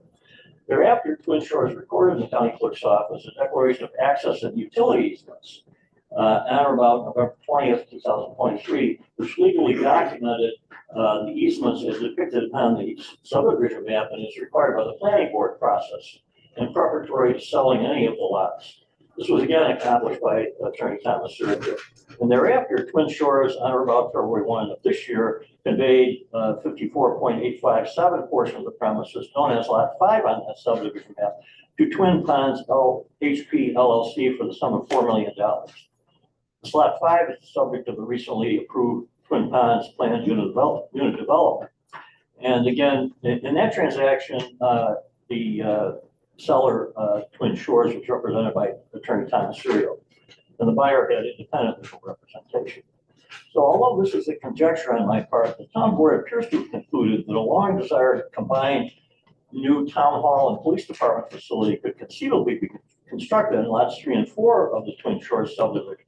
Thereafter, Twin Shores recorded in the county clerk's office a declaration of access and utility easements on or about November 20th, 2023, which legally documented the easements as depicted on the subdivision map and is required by the planning board process in preparatory to selling any of the lots. This was again accomplished by Attorney Thomas Serio. And thereafter, Twin Shores, on or about February 1 of this year, conveyed 54.857 portion of the premises known as Lot 5 on that subdivision map to Twin Ponds HP LLC for the sum of $4 million. This Lot 5 is the subject of the recently approved Twin Ponds planned unit development. And again, in that transaction, the seller, Twin Shores, was represented by Attorney Thomas Serio, and the buyer had independent legal representation. So although this is a conjecture on my part, the town board appears to have concluded that a long desired combined new town hall and police department facility could conceivably be constructed in lots 3 and 4 of the Twin Shores subdivision.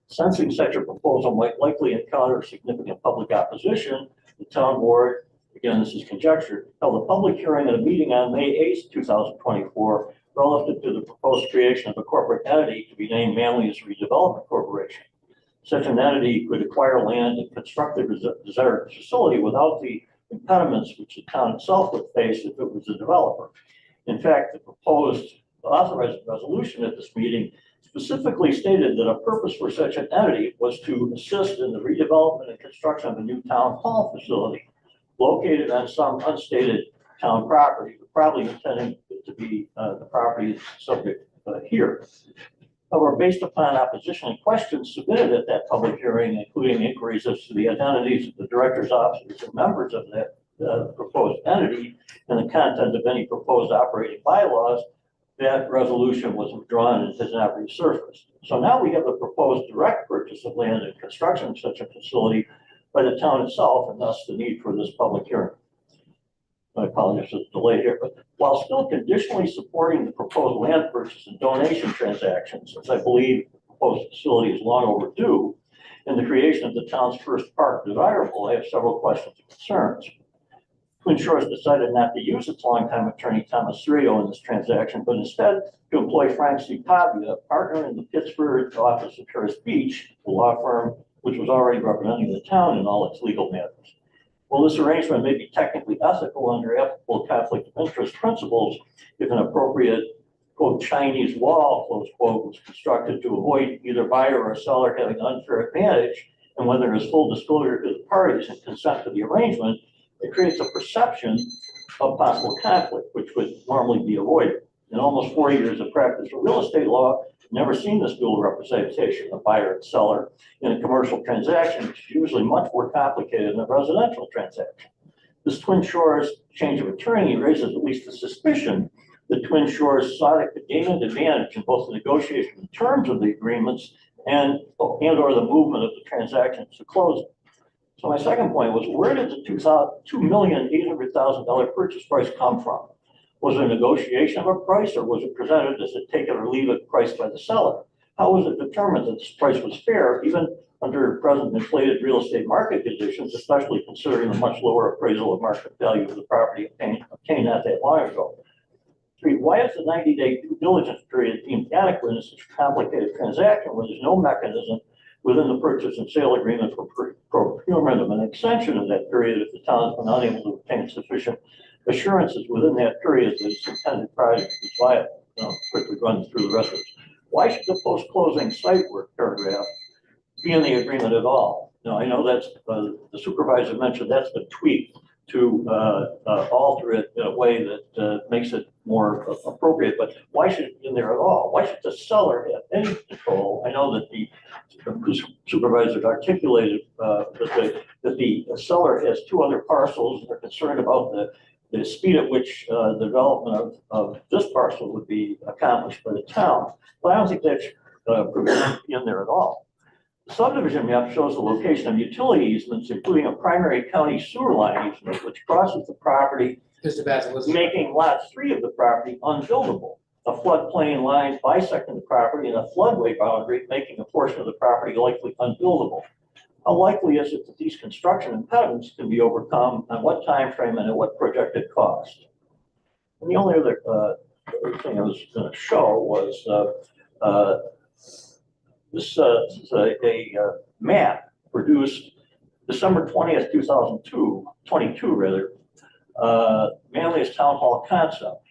Sensing such a proposal might likely encounter significant public opposition, the town board, again, this is conjecture, held a public hearing at a meeting on May 8th, 2024, relative to the proposed creation of a corporate entity to be named Manlius Redevelopment Corporation. Such an entity could acquire land and construct the desired facility without the impediments which the town itself would face if it was a developer. In fact, the proposed authorized resolution at this meeting specifically stated that a purpose for such an entity was to assist in the redevelopment and construction of a new town hall facility located on some unstated town property, probably intending it to be the property subject here. However, based upon opposition and questions submitted at that public hearing, including inquiries as to the identities of the director's officers and members of that proposed entity and the content of any proposed operating bylaws, that resolution was withdrawn and has not resurfaced. So now we have a proposed direct purchase of land and construction of such a facility by the town itself, and thus the need for this public hearing. I apologize for the delay here, but while still conditionally supporting the proposed land purchase and donation transactions, since I believe the proposed facility is long overdue, and the creation of the town's first park desirable, I have several questions and concerns. Twin Shores decided not to use its longtime attorney Thomas Serio in this transaction, but instead to employ Frank C. Pavia, a partner in the Pittsburgh office of Paris Beach, the law firm which was already representing the town in all its legal matters. While this arrangement may be technically ethical under applicable conflict of interest principles, if an appropriate, quote, Chinese wall, close quote, was constructed to avoid either buyer or seller having unfair advantage, and when there is full disclosure to the parties and consent to the arrangement, it creates a perception of possible conflict, which would normally be avoided. In almost 40 years of practice of real estate law, I've never seen this dual representation of buyer and seller in a commercial transaction, which is usually much more complicated than a residential transaction. This Twin Shores change of attorney raises at least a suspicion that Twin Shores sought to gain an advantage in both the negotiation of terms of the agreements and or the movement of the transaction to closing. So my second point was, where did the $2,800,000 purchase price come from? Was it a negotiation of a price, or was it presented as a take it or leave it price by the seller? How was it determined that this price was fair, even under present inflated real estate market conditions, especially considering the much lower appraisal of market value of the property obtained not that long ago? 3, why is the 90-day due diligence period deemed adequate in such a complicated transaction when there's no mechanism within the purchase and sale agreement for procurement of an extension of that period if the town has been unable to obtain sufficient assurances within that period that its intended project is viable? Quickly run through the rest of it. Why should the post-closing site work paragraph be in the agreement at all? Now, I know that's, the supervisor mentioned that's been tweaked to alter it in a way that makes it more appropriate, but why should it be in there at all? Why should the seller have any control? I know that the supervisor articulated that the seller has 2 other parcels and they're concerned about the speed at which the development of this parcel would be accomplished by the town. But I don't think that's in there at all. The subdivision map shows the location of utility easements, including a primary county sewer line easement, which crosses the property, making lot 3 of the property unbuildable. A floodplain line bisecting the property and a floodway boundary, making a portion of the property likely unbuildable. How likely is it that these construction impediments can be overcome, on what time frame and at what projected cost? And the only other thing I was going to show was this is a map produced December 20th, 2022 rather, Manlius Town Hall concept,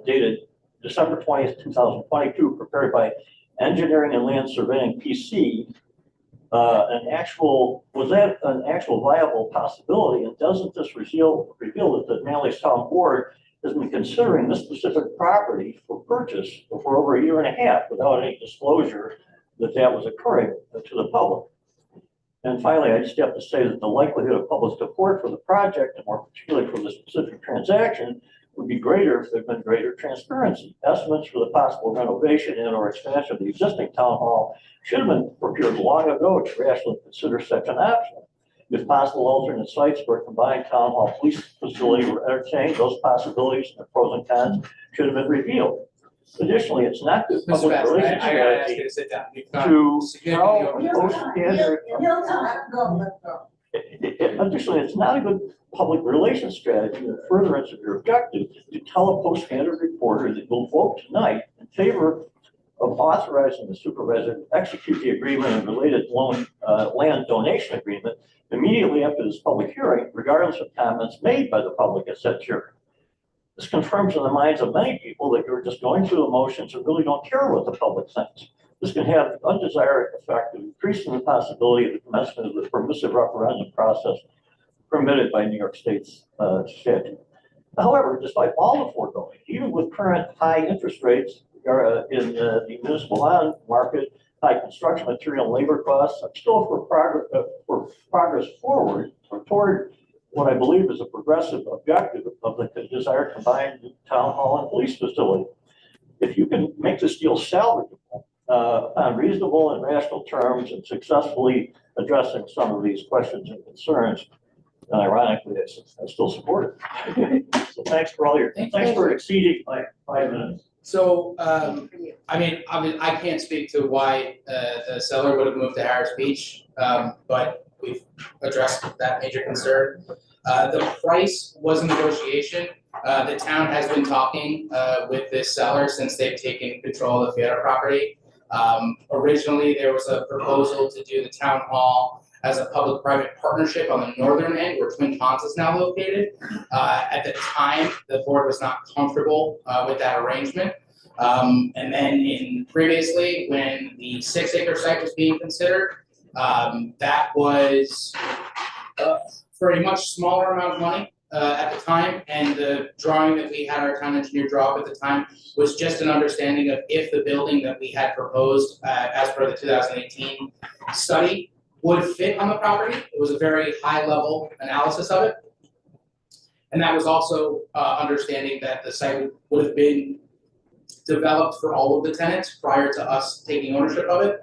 dated December 20th, 2022, prepared by Engineering and Land Surveying PC. Was that an actual viable possibility? And doesn't this reveal that the Manlius Town Board has been considering this specific property for purchase for over 1.5 years without any disclosure that was occurring to the public? And finally, I just have to say that the likelihood of public support for the project, and more particularly for the specific transaction, would be greater if there'd been greater transparency. Estimates for the possible renovation and or expansion of the existing town hall should have been procured long ago to rationally consider such an option. If possible alternate sites for a combined town hall police facility were entertained, those possibilities and the pros and cons should have been revealed. Additionally, it's not good Mr. public Bassett, relations I gotta ask you strategy to sit down. You've to significantly over- post standard. Additionally, it's not a good public relations strategy in furtherance of your objective to tell a post-candidate reporter that you'll vote tonight in favor of authorizing the supervisor to execute the agreement and related land donation agreement immediately after this public hearing, regardless of comments made by the public at such hearing. This confirms in the minds of many people that you're just going through the motions and really don't care what the public thinks. This can have the undesired effect of increasing the possibility of the commencement of the permissive referendum process permitted by New York State's statute. However, despite all the foregoing, even with current high interest rates in the municipal bond market, high construction material and labor costs, I'm still for progress forward or toward what I believe is a progressive objective of the desired combined town hall and police facility. If you can make this deal salvageable on reasonable and rational terms and successfully addressing some of these questions and concerns, and ironically, I still support it. So thanks for exceeding my 5 minutes. So, I mean, I can't speak to why the seller would have moved to Harris Beach, but we've addressed that major concern. The price was a negotiation. The town has been talking with this seller since they've taken control of the theater property. Originally, there was a proposal to do the town hall as a public-private partnership on the northern end where Twin Ponds is now located. At the time, the board was not comfortable with that arrangement. And then previously, when the 6-acre site was being considered, that was for a much smaller amount of money at the time. And the drawing that we had our town engineer draw up at the time was just an understanding of if the building that we had proposed as per the 2018 study would fit on the property. It was a very high-level analysis of it. And that was also understanding that the site would have been developed for all of the tenants prior to us taking ownership of it.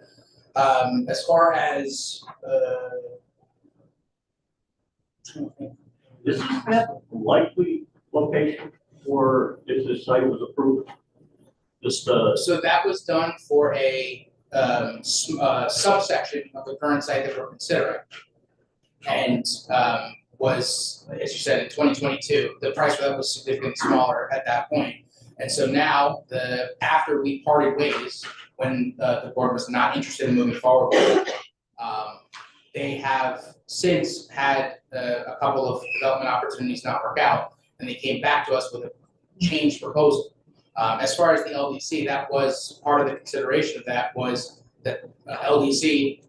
As far as Is that a likely location for if this site was approved? So that was done for a subsection of the current site that we're considering. And was, as you said, in 2022, the price for that was significantly smaller at that point. And so now, after we parted ways, when the board was not interested in moving forward with it, they have since had a couple of development opportunities not work out, and they came back to us with a changed proposal. As far as the LDC, that was part of the consideration of that was that LDC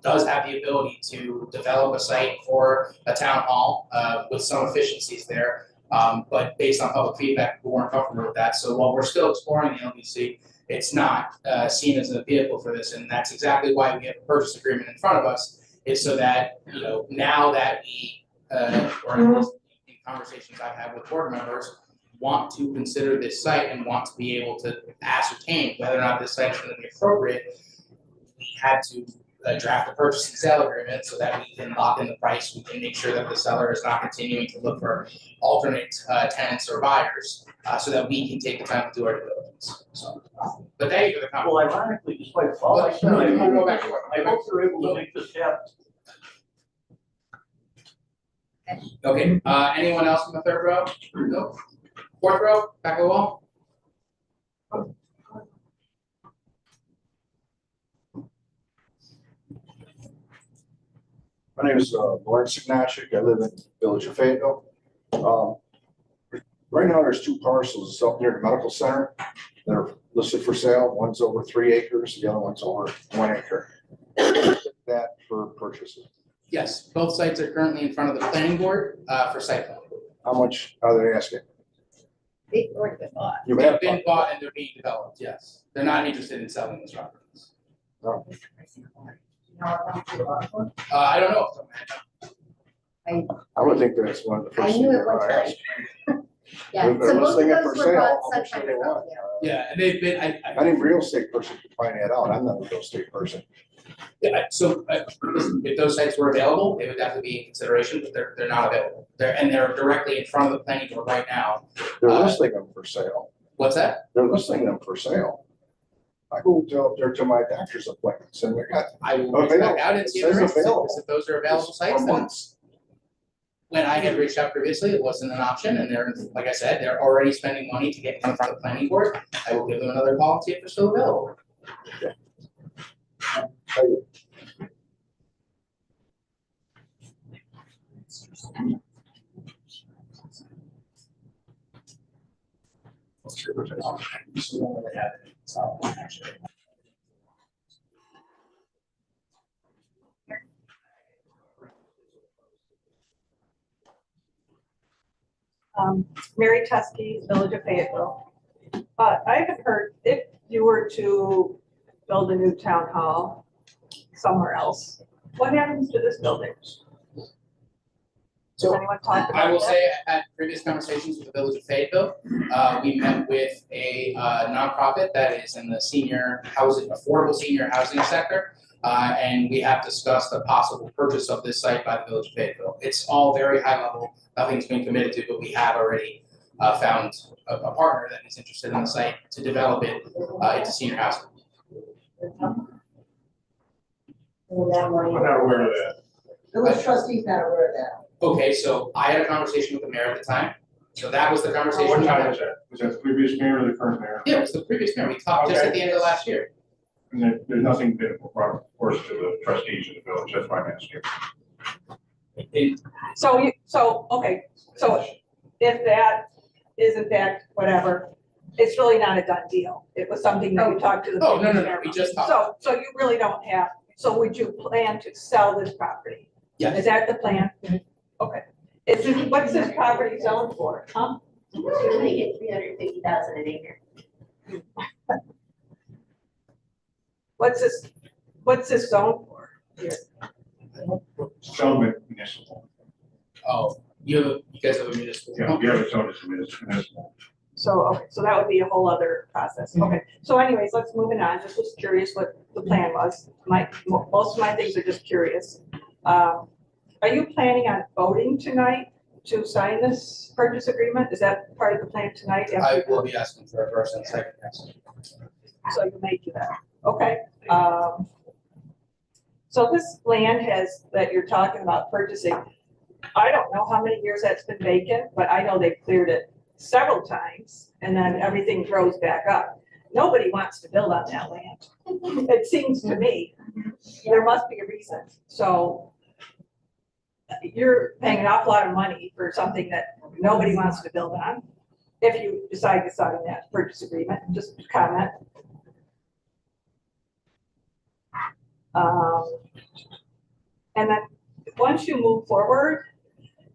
does have the ability to develop a site for a town hall with some efficiencies there. But based on public feedback, we weren't comfortable with that. So while we're still exploring the LDC, it's not seen as a vehicle for this. And that's exactly why we have a purchase agreement in front of us, is so that, now that we, or at least in conversations I've had with board members, want to consider this site and want to be able to ascertain whether or not this site is going to be appropriate, we had to draft a purchase and sale agreement so that we can lock in the price. We can make sure that the seller is not continuing to look for alternate tenants or buyers, so that we can take the time to do our due diligence. So, but thank you for the comment. Well, ironically, despite all I said, I hope you're able to make this happen. Okay, anyone else in the third row? No? Fourth row, back of the wall? My name is Lawrence Ignatiuk. I live in the village of Fayetteville. Right now, there's 2 parcels up near the medical center that are listed for sale. One's over 3 acres, the other one's over 1 acre. That for purchases. Yes, both sites are currently in front of the planning board for site plan. How much are they asking? They've already been bought. You They've have been bought and they're being developed, yes. They're not interested in selling those properties. No. I don't know. I would think that's one of the first I things knew it they're one gonna time. ask. Yeah, If they're so most of listing it those for were sale, bought how much some do time they ago, want? Yeah, and they've been, Any real estate person can find that out. I'm not a real estate person. yeah, so if those sites were available, they would definitely be in consideration, but they're not available. They're directly in front of the planning board right now. They're listing them for sale. What's that? They're listing them for sale. I go up there to my doctor's appointments and we got I will reach back out and see if It they're says interested, available. because if those are available for sites, then months. when I had reached out previously, it wasn't an option, and they're, like I said, they're already spending money to get in front of the planning board. I will give them another call and see if they're still available. Thank you. Mary Tusky, Village of Fayetteville. I have heard if you were to build a new town hall somewhere else, what happens to this building? Does So anyone talk about that? I will say, I had previous conversations with the Village of Fayetteville. We met with a nonprofit that is in the senior housing, affordable senior housing sector. And we have discussed the possible purchase of this site by the Village of Fayetteville. It's all very high level, nothing's been committed to, but we have already found a partner that is interested in the site to develop it into senior housing. We're not aware of that. Village trustees not aware of that. Okay, so I had a conversation with the mayor at the time, so that was the conversation. What we time had. was that? Was that the previous mayor or the current mayor? Yeah, it was the previous mayor, we talked just at the end of last year. And there's nothing been brought, of course, to the trustees of the village, that's why I'm asking. Okay, so if that is in fact whatever, it's really not a done deal. It was something that you talked to the. Oh, no, previous no, mayor we about. just talked. So you really don't have, so would you plan to sell this property? Yes. Is that the plan? Okay. Is this, what's this property selling for, huh? You're gonna get 350,000 an acre. What's this zone for? Zone municipal. Oh, you guys have a municipal. Yeah, we have a zone as municipal. So, okay, so that would be a whole other process. Okay, so anyways, let's move it on. Just was curious what the plan was. Most of my things are just curious. Are you planning on voting tonight to sign this purchase agreement? Is that part of the plan tonight? I will be asking for a first and second, yes. So you may do that. Okay. So this land that you're talking about purchasing, I don't know how many years that's been vacant, but I know they've cleared it several times and then everything grows back up. Nobody wants to build on that land. It seems to me, there must be a reason. So you're paying an awful lot of money for something that nobody wants to build on. If you decide to sign that purchase agreement, just comment. And then once you move forward,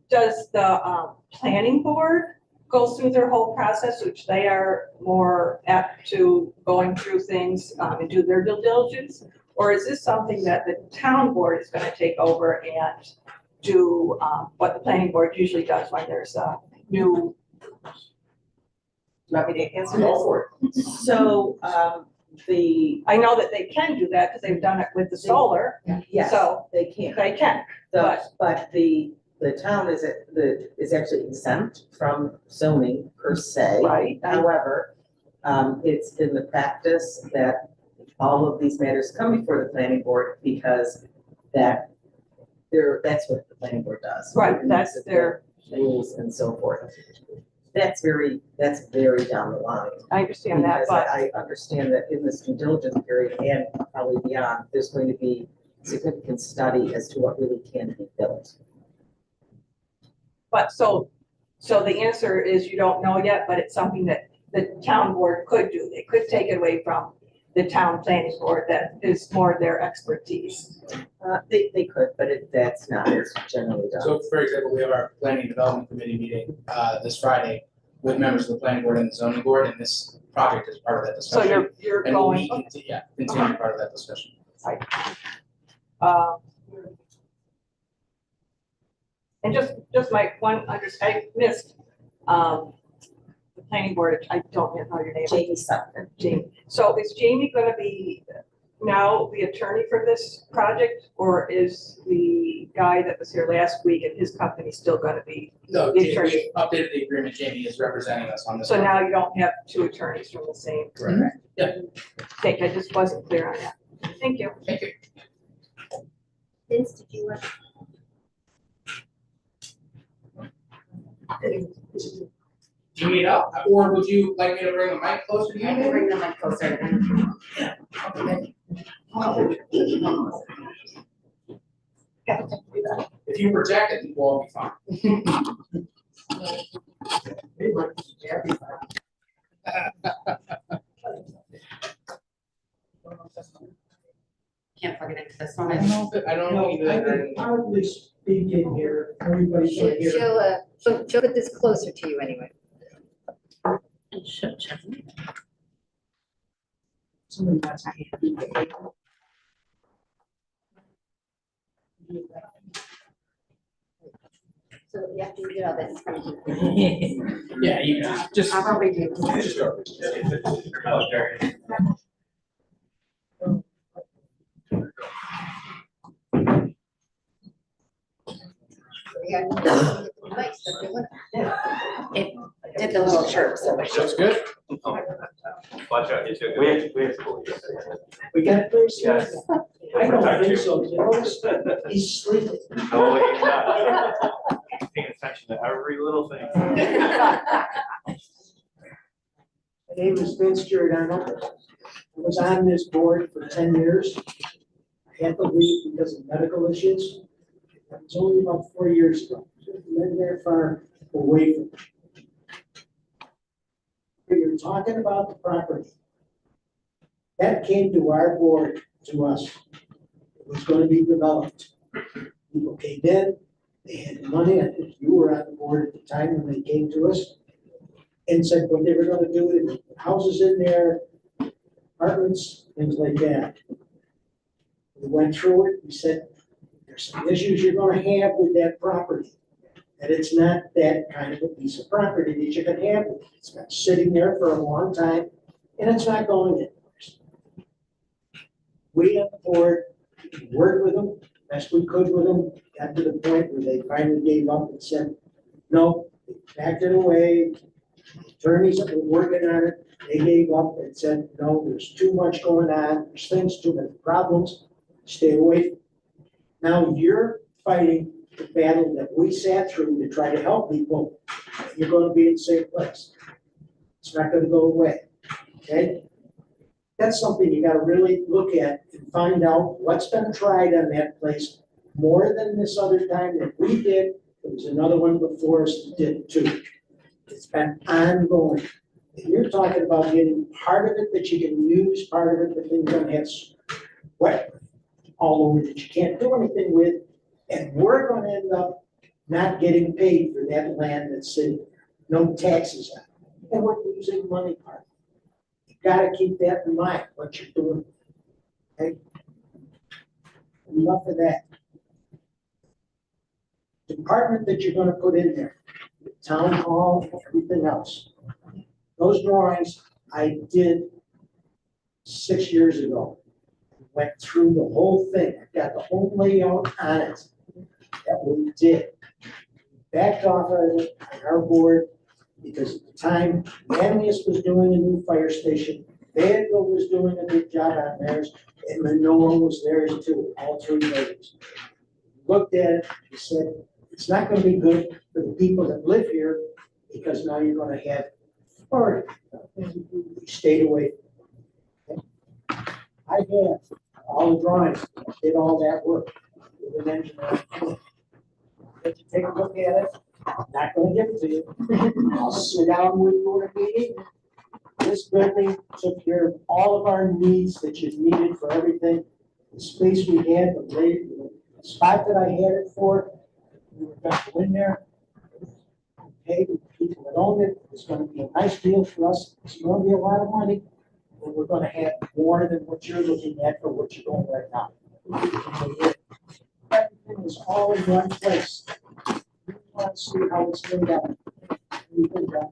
does the planning board go through their whole process, which they are more apt to going through things and do their due diligence? Or is this something that the town board is gonna take over and do what the planning board usually does when there's a new? Want me to answer this? So, I know that they can do that because they've done it with the solar, yes, so they can. they can. But the town is actually exempt from zoning per se. Right. However, it's been the practice that all of these matters come before the planning board because that's what the planning board does. Right, that's their rules and so forth. That's very down the line. I understand that, Because but I understand that in this due diligence period and probably beyond, there's going to be significant study as to what really can be built. But so the answer is you don't know yet, but it's something that the town board could do. They could take it away from the town planning board that is more their expertise. They could, but that's not generally done. So for example, we have our planning and development committee meeting this Friday with members of the planning board and the zoning board, and this project is part of that So discussion. you're And going. we continue part of that discussion. Right. And just my one I missed, the planning board, I don't know your name. Jamie Sutton. Jamie. So is Jamie gonna be now the attorney for this project? Or is the guy that was here last week and his company still gonna be? No, The Jamie, attorney. we updated the agreement, Jamie is representing us on this. So one. now you don't have two attorneys from the same? Correct. Yeah. Okay, I just wasn't clear on that. Thank you. Thank you. Vince, did you want? Do you need help, or would you like me to bring the mic closer to you? I can bring the mic closer to them. If you project it, we'll all be fine. Can't plug it into this I one. don't know, I don't know either. Probably speak in here, everybody can hear. She'll put this closer to you anyway. Somebody that's. So you have to do all this. Yeah, you just. I'll probably do. Just go. It did the little chirp, so. That's good. Watch out, you too. We have to. We got it first? Yes. I don't think so, you notice, he's sleeping. No, he's not. Paying attention to every little thing. My name is Vince Giordano. I was on this board for 10 years. I had to leave because of medical issues. That was only about 4 years ago. Lived there far away from it. You're talking about the property. That came to our board, to us. It was going to be developed. People came in, they had money. I think you were on the board at the time when they came to us and said what they were going to do, with houses in there, apartments, things like that. We went through it. We said, there's some issues you're going to have with that property. That it's not that kind of a piece of property that you can have. It's been sitting there for a long time and it's not going anywhere. We on the board worked with them, best we could with them, got to the point where they finally gave up and said, no, they backed it away. Attorneys that were working on it, they gave up and said, no, there's too much going on, there's things, too many problems, stay away. Now you're fighting the battle that we sat through to try to help people, you're gonna be in the same place. It's not gonna go away, okay? That's something you gotta really look at and find out what's been tried on that place more than this other time that we did. There was another one before us that did it too. It's been ongoing. And you're talking about getting part of it that you can use, part of it that then you're gonna have wet all over that you can't do anything with. And we're gonna end up not getting paid for that land that's sitting there, no taxes on it. And we're losing money part. You gotta keep that in mind, what you're doing. Okay? Enough of that. Department that you're gonna put in there, the town hall, everything else. Those drawings I did 6 years ago. Went through the whole thing, I got the whole layout on it that we did. Backed off of it on our board because at the time, Manlius was doing a new fire station, Vanville was doing a good job on theirs, and Manoa was theirs too, all three buildings. Looked at it, and said, it's not gonna be good for the people that live here because now you're gonna have authority. We stayed away. I have all the drawings, did all that work with an engineer. If you take a look at it, I'm not gonna give it to you. I'll sit down with you in a meeting. This building took care of all of our needs that you needed for everything. The space we had, the spot that I had it for, we were gonna go in there. Pay the people that owned it, it's gonna be a nice deal for us, it's gonna be a lot of money. And we're gonna have more than what you're looking at for what you're doing right now. Everything is all in one place. You want to see how it's laid out.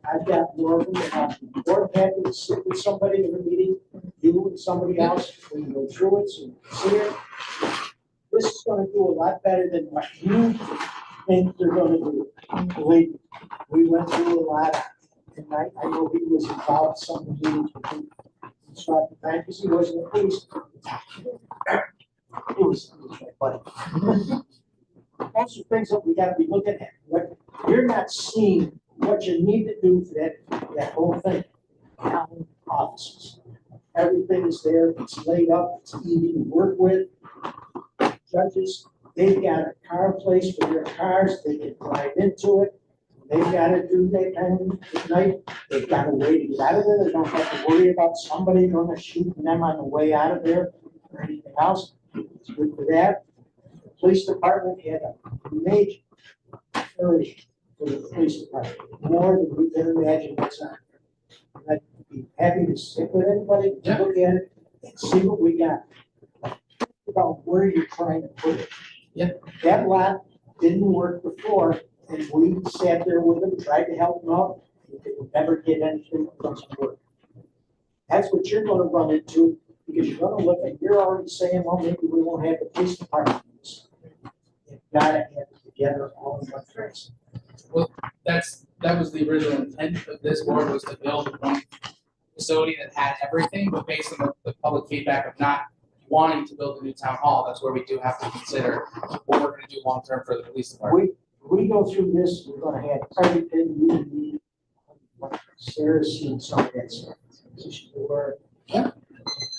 I've got more of them, and I'm more than happy to sit with somebody in a meeting. you and somebody else, when you go through it, so you can see it. This is gonna do a lot better than what you think they're gonna do. Believe me, we went through a lot, and I know he was involved in some of the meetings with him. So at the time, because he wasn't a police. It was my buddy. Those are things that we gotta be looking at. What, you're not seeing what you need to do for that whole thing. Town offices. Everything is there, it's laid up, it's easy to work with. Judges, they've got a car place for their cars, they can drive into it. They've gotta do that kind of at night, they've got a way to get out of there, they don't have to worry about somebody gonna shoot them on the way out of there or anything else. It's good for that. The police department had a major area for the police department, more than we can imagine what's on there. I'd be happy to sit with anybody, to look at it, and see what we got. About where you're trying to put it. Yeah. That lot didn't work before, and we sat there with them, tried to help them out, and they would never get anything that doesn't work. That's what you're gonna run into, because you're gonna look at, you're already saying, well, maybe we won't have the police department. You've gotta have it together all in one place. Well, that was the original intent of this board, was to build one facility that had everything, but based on the public feedback of not wanting to build a new town hall, that's where we do have to consider what we're gonna do long term for the police department. We go through this, we're gonna have everything you need. Sarah's seen some of that stuff. So she were. Yeah.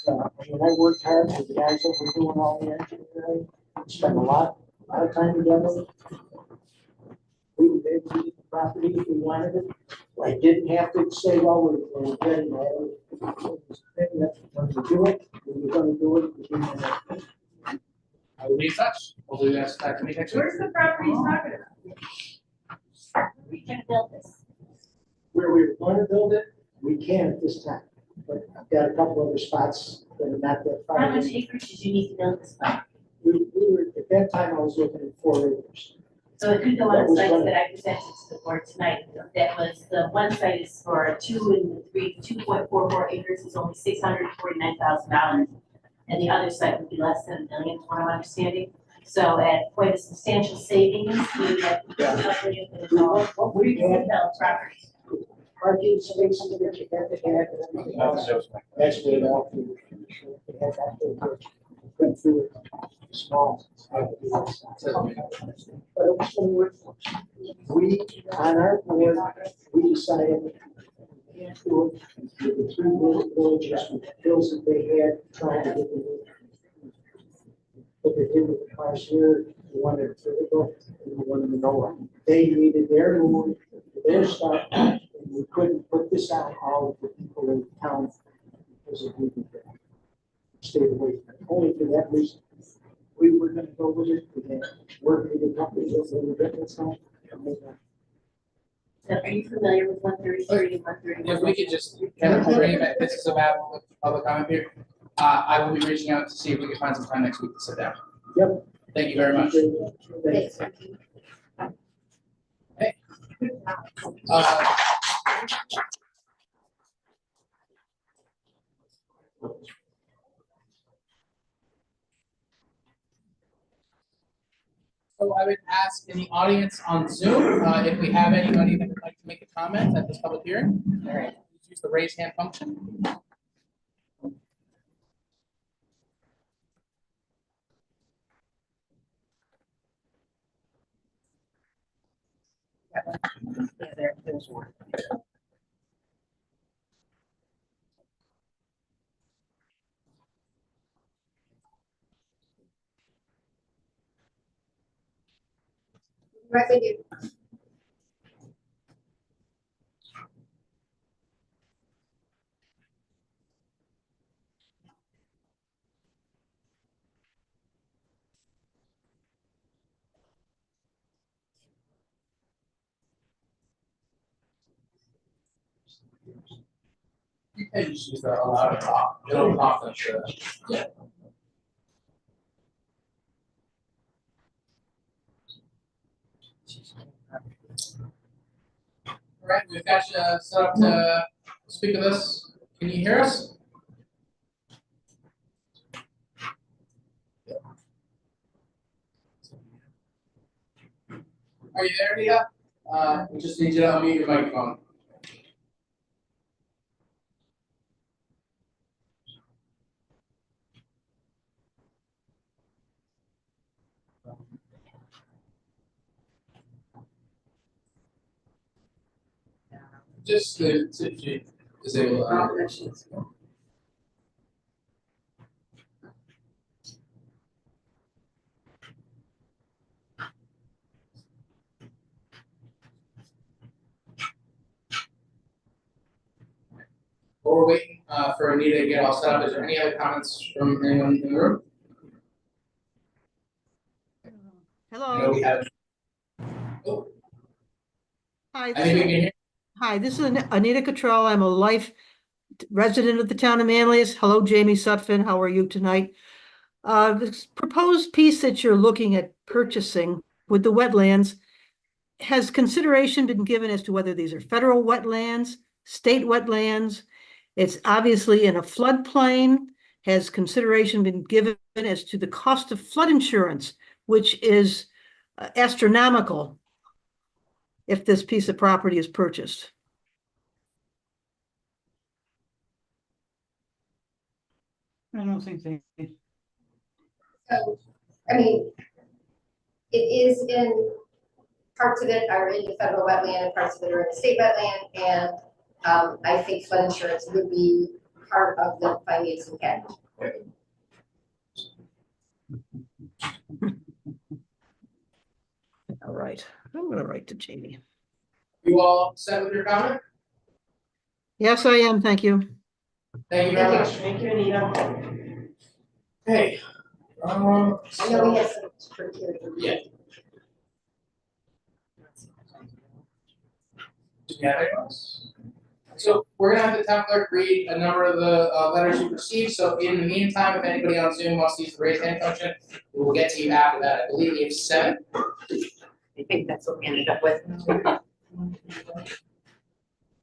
When I worked hard with the guys that were doing all the engineering, we spent a lot of time together. We were able to get the property if we wanted it. I didn't have to say, well, we're getting that. When we do it, we're gonna do it. We're doing it. I will be in touch. Hopefully that's back to me next week. Where's the property he's talking about? We can build this. Where we were going to build it, we can at this time. But I've got a couple other spots that are not that far. How much acreage did you need to build this by? We were, at that time, I was looking at 4 acres. So it could go That on was sites right. that I presented to the board tonight. That was, the one site is for 2.44 acres is only $649,000. And the other site would be less than $1 million, from what I'm understanding. So at quite a substantial savings, we have. What we had, Develop properties. parking spaces that you had to have, and everything else. That's what it all. Went through it, small. But it was gonna work for us. We, on our board, we decided. To the 3 villages, with the bills that they had, trying to get the. What they did with the cars here, the one at Critical, and the one in the Noah. They needed their move, their stuff, and we couldn't put this on all of the people in town. Because of we stayed away from it. Only for that reason. We were gonna go with it, we had worked with the company, that they were getting it from. Are you familiar with 133 and 131? If we could just kind of frame it, this is about the public comment here. I will be reaching out to see if we can find some time next week to sit down. Yep. Thank you very much. Thanks. Uh, So I would ask in the audience on Zoom, if we have anybody that would like to make a comment at this public hearing. All right, please use the raise hand function. Yeah, there's one. Right, thank you. You can just use that allow to talk. It'll prompt them to, yeah. All right, we've got you set up to speak with us. Can you hear us? Are you there, Leah? We just need you to unmute your microphone. Just to disable. While we're waiting for Anita to get all set up, is there any other comments from anyone in the room? I know Hello, we have. Oh, hi, I think we can hear. hi, this is Anita Cottrell. I'm a life resident of the town of Manlius. Hello, Jamie Sutphin. How are you tonight? This proposed piece that you're looking at purchasing with the wetlands, has consideration been given as to whether these are federal wetlands, state wetlands? It's obviously in a floodplain. Has consideration been given as to the cost of flood insurance, which is astronomical if this piece of property is purchased? I don't think they. So, I mean, it is in, parts of it are in the federal wetland and parts of it are in the state wetland, and I think flood insurance would be part of the financing package. All right, I'm gonna write to Jamie. You all set with your comment? Yes, I am, thank you. Thank you very much. Thank you, Anita. Hey. I know we have some for here. Yeah. Do you have anyone else? So we're gonna have the town clerk read a number of the letters you've received, so in the meantime, if anybody on Zoom wants to use the raise hand function, we will get to you after that. I believe we have 7. I think that's what we ended up with.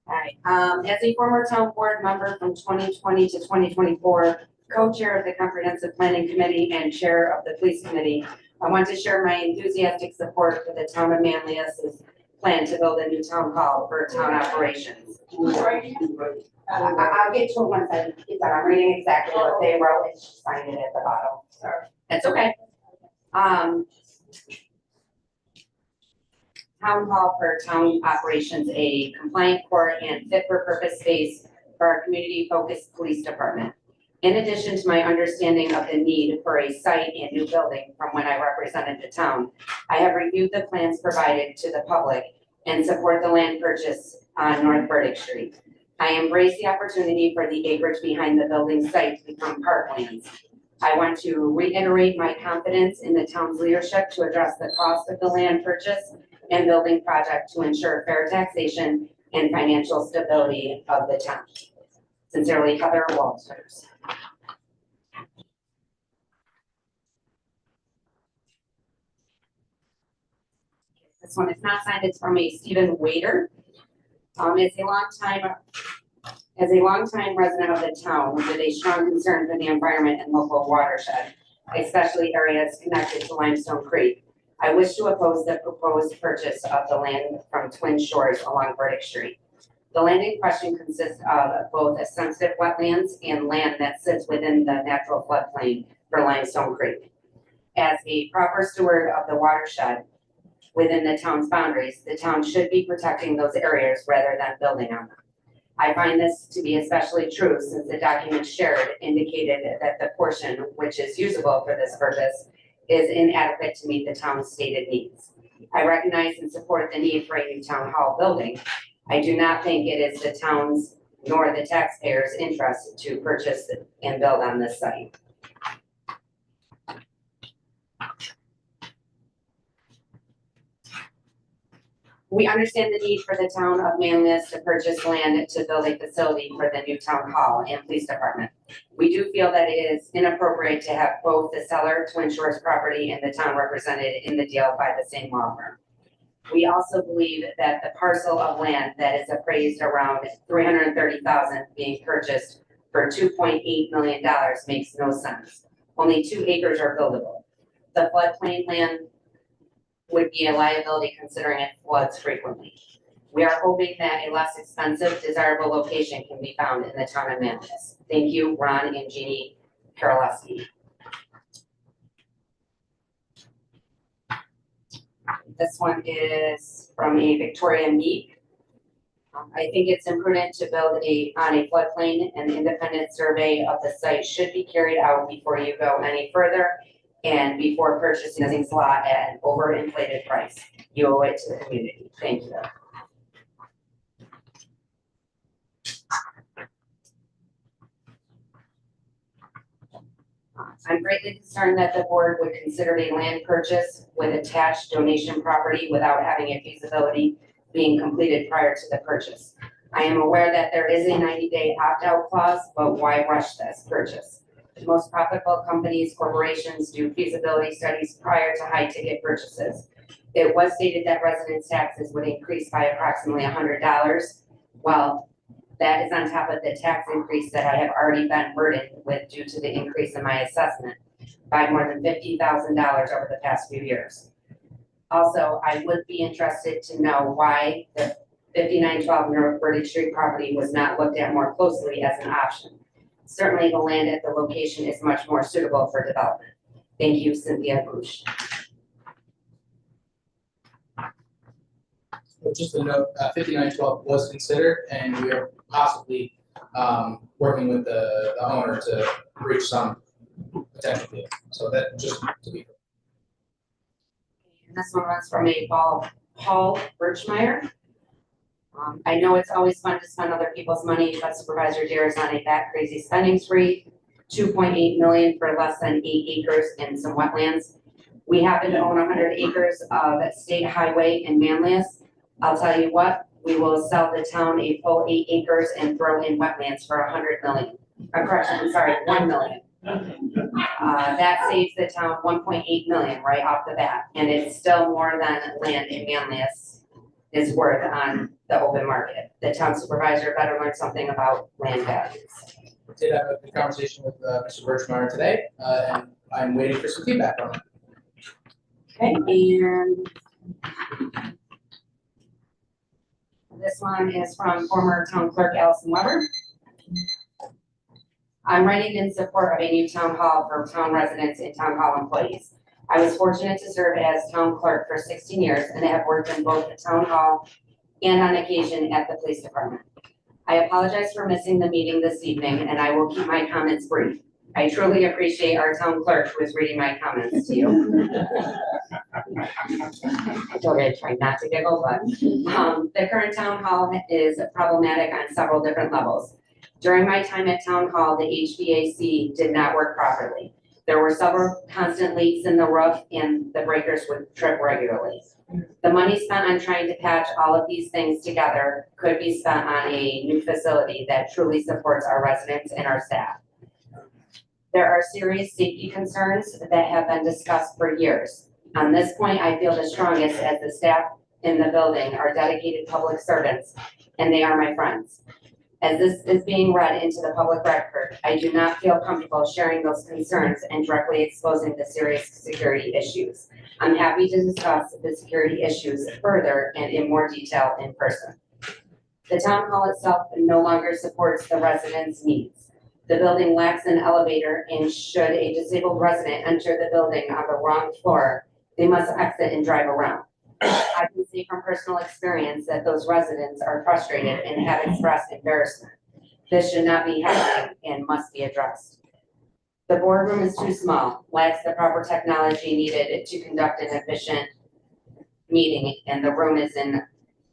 All right, as a former town board member from 2020 to 2024, co-chair of the Comprehensive Planning Committee and chair of the Police Committee, I want to share my enthusiastic support for the town of Manlius's plan to build a new town hall for town operations. I'll get to it once I'm reading exactly what they wrote and she signed it at the bottom. Sorry. That's okay. Town hall for town operations, a compliant court and fit for purpose space for our community focused police department. In addition to my understanding of the need for a site and new building from when I represented the town, I have reviewed the plans provided to the public and support the land purchase on North Burdick Street. I embrace the opportunity for the acreage behind the building site to become parklands. I want to reiterate my confidence in the town's leadership to address the cost of the land purchase and building project to ensure fair taxation and financial stability of the town. Sincerely, Heather Walters. This one is not signed, it's from a Stephen Waiter. As a longtime resident of the town with a strong concern for the environment and local watershed, especially areas connected to Limestone Creek, I wish to oppose the proposed purchase of the land from Twin Shores along Burdick Street. The land in question consists of both a sensitive wetlands and land that sits within the natural floodplain for Limestone Creek. As a proper steward of the watershed within the town's boundaries, the town should be protecting those areas rather than building on them. I find this to be especially true since the documents shared indicated that the portion which is usable for this purpose is inadequate to meet the town's stated needs. I recognize and support the need for a new town hall building. I do not think it is the town's nor the taxpayers' interest to purchase and build on this site. We understand the need for the town of Manlius to purchase land to build a facility for the new town hall and police department. We do feel that it is inappropriate to have both the seller, Twin Shores property, and the town represented in the deal by the same law firm. We also believe that the parcel of land that is appraised around $330,000 being purchased for $2.8 million makes no sense. Only 2 acres are buildable. The floodplain land would be a liability considering it floods frequently. We are hoping that a less expensive, desirable location can be found in the town of Manlius. Thank you, Ron and Jeannie Karaleski. This one is from a Victoria Meek. I think it's imprudent to build on a floodplain, and the independent survey of the site should be carried out before you go any further and before purchasing this lot at an overinflated price. You owe it to the community. Thank you. I'm greatly concerned that the board would consider a land purchase with attached donation property without having a feasibility being completed prior to the purchase. I am aware that there is a 90-day opt-out clause, but why rush this purchase? The most profitable companies, corporations do feasibility studies prior to high-ticket purchases. It was stated that residence taxes would increase by approximately $100. Well, that is on top of the tax increase that I have already been burdened with due to the increase in my assessment by more than $50,000 over the past few years. Also, I would be interested to know why the 5912 North Burdick Street property was not looked at more closely as an option. Certainly, the land at the location is much more suitable for development. Thank you, Cynthia Bush. Just a note, 5912 was considered, and we are possibly working with the owner to reach some potential deal. So that just to be. And this one was from a Paul Birchmeyer. I know it's always fun to spend other people's money, but Supervisor Dare is on a bat crazy spending spree. 2.8 million for less than 8 acres and some wetlands. We happen to own 100 acres of state highway in Manlius. I'll tell you what, we will sell the town a full 8 acres and throw in wetlands for 100 million. Correction, I'm sorry, 1 million. That saves the town 1.8 million right off the bat, and it's still more than land in Manlius is worth on the open market. The town supervisor better learn something about land values. We did have a good conversation with Mr. Birchmeyer today, and I'm waiting for some feedback from him. Okay, and this one is from former town clerk Allison Weber. I'm writing in support of a new town hall for town residents and town hall employees. I was fortunate to serve as town clerk for 16 years and have worked in both the town hall and on occasion at the police department. I apologize for missing the meeting this evening, and I will keep my comments brief. I truly appreciate our town clerk who is reading my comments to you. I told you I tried not to giggle, but the current town hall is problematic on several different levels. During my time at town hall, the HVAC did not work properly. There were several constant leaks in the roof and the breakers would trip regularly. The money spent on trying to patch all of these things together could be spent on a new facility that truly supports our residents and our staff. There are serious safety concerns that have been discussed for years. On this point, I feel the strongest as the staff in the building are dedicated public servants and they are my friends. As this is being read into the public record, I do not feel comfortable sharing those concerns and directly exposing the serious security issues. I'm happy to discuss the security issues further and in more detail in person. The town hall itself no longer supports the residents' needs. The building lacks an elevator, and should a disabled resident enter the building on the wrong floor, they must exit and drive around. I can see from personal experience that those residents are frustrated and have expressed embarrassment. This should not be happening and must be addressed. The boardroom is too small, lacks the proper technology needed to conduct an efficient meeting, and the room is in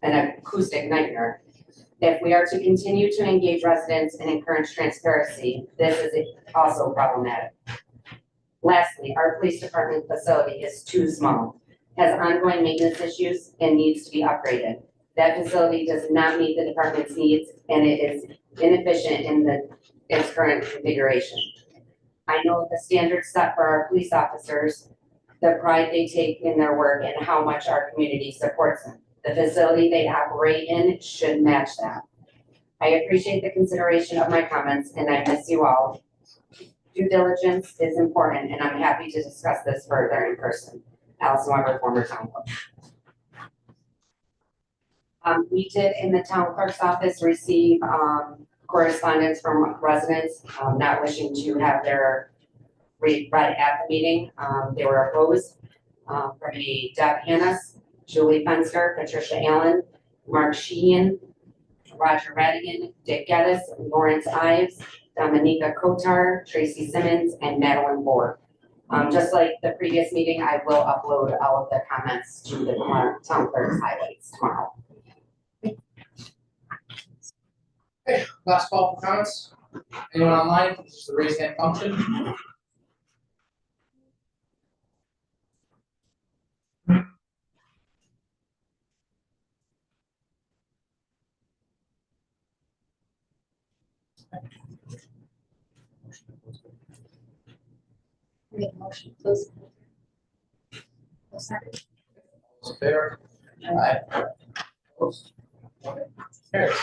an acoustic nightmare. If we are to continue to engage residents and encourage transparency, this is also problematic. Lastly, our police department facility is too small, has ongoing maintenance issues, and needs to be upgraded. That facility does not meet the department's needs, and it is inefficient in its current configuration. I know the standards set for our police officers, the pride they take in their work, and how much our community supports them. The facility they operate in should match that. I appreciate the consideration of my comments, and I miss you all. Due diligence is important, and I'm happy to discuss this further in person. Allison Weber, former town clerk. We did in the town clerk's office receive, correspondence from residents, not wishing to have their read at the meeting. They were opposed, from a Deb Hannes, Julie Fenster, Patricia Allen, Mark Sheehan, Roger Radigan, Dick Geddes, Lawrence Ives, Dominica Kotar, Tracy Simmons, and Madeline Board. Just like the previous meeting, I will upload all of the comments to the town clerk's highlights tomorrow. Okay, last call for comments. Anyone online? This is the raise hand function. Make a motion, close. Second. Those in favor? Aye. Opposed? Carries.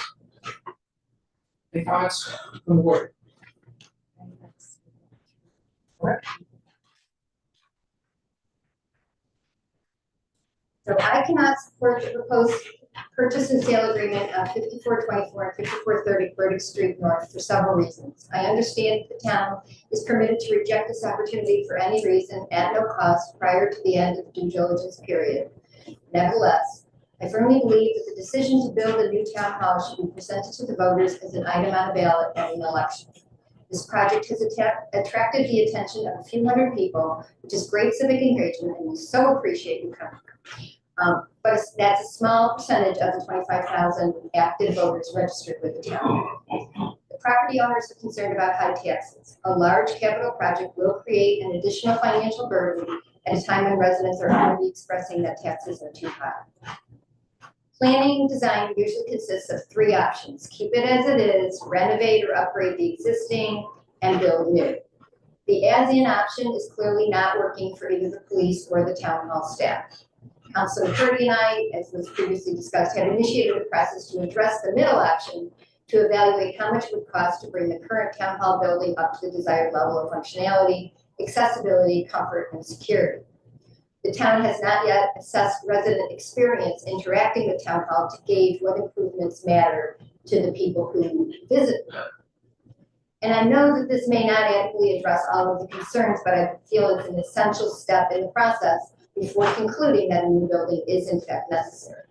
Any comments from the board? So I cannot support the proposed purchase and sale agreement of 5424 and 5430 Burdick Street North for several reasons. I understand the town is permitted to reject this opportunity for any reason at no cost prior to the end of the due diligence period. Nevertheless, I firmly believe that the decision to build a new town hall should be presented to the voters as an item on a ballot at an election. This project has attracted the attention of a few hundred people, which is great civic engagement, and we so appreciate you coming. But that's a small percentage of the 25,000 active voters registered with the town. The property owners are concerned about high taxes. A large capital project will create an additional financial burden at a time when residents are already expressing that taxes are too high. Planning design usually consists of three options: keep it as it is, renovate or upgrade the existing, and build new. The as-in option is clearly not working for either the police or the town hall staff. Councilor McCurdy and I, as was previously discussed, have initiated a process to address the middle option to evaluate how much it would cost to bring the current town hall building up to the desired level of functionality, accessibility, comfort, and security. The town has not yet assessed resident experience interacting with town hall to gauge what improvements matter to the people who visit. And I know that this may not adequately address all of the concerns, but I feel it's an essential step in the process before concluding that a new building is in fact necessary.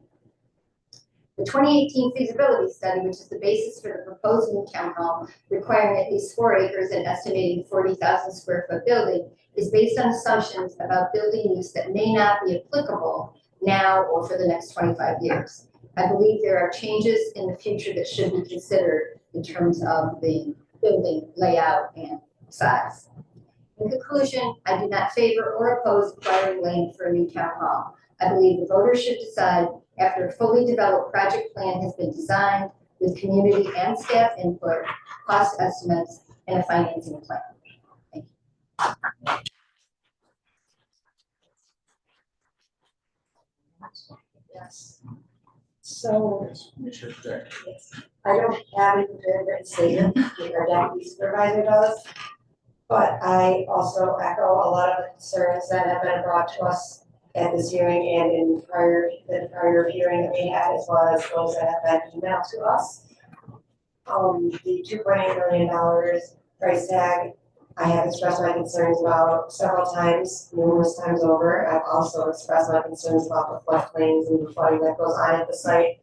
The 2018 feasibility study, which is the basis for the proposed new town hall, requiring at least 4 acres and estimating 40,000 square foot building, is based on assumptions about building use that may not be applicable now or for the next 25 years. I believe there are changes in the future that should be considered in terms of the building layout and size. In conclusion, I do not favor or oppose acquiring land for a new town hall. I believe the voters should decide after a fully developed project plan has been designed with community and staff input, cost estimates, and a financing plan. Thank you. Yes. So, I don't have a very great statement, like our deputy supervisor does. But I also echo a lot of the concerns that have been brought to us at this hearing and in the prior hearing that we had, as well as those that have been emailed to us. The $2.8 million price tag, I have expressed my concerns about several times, numerous times over. I've also expressed my concerns about the floodplains and the flooding that goes on at the site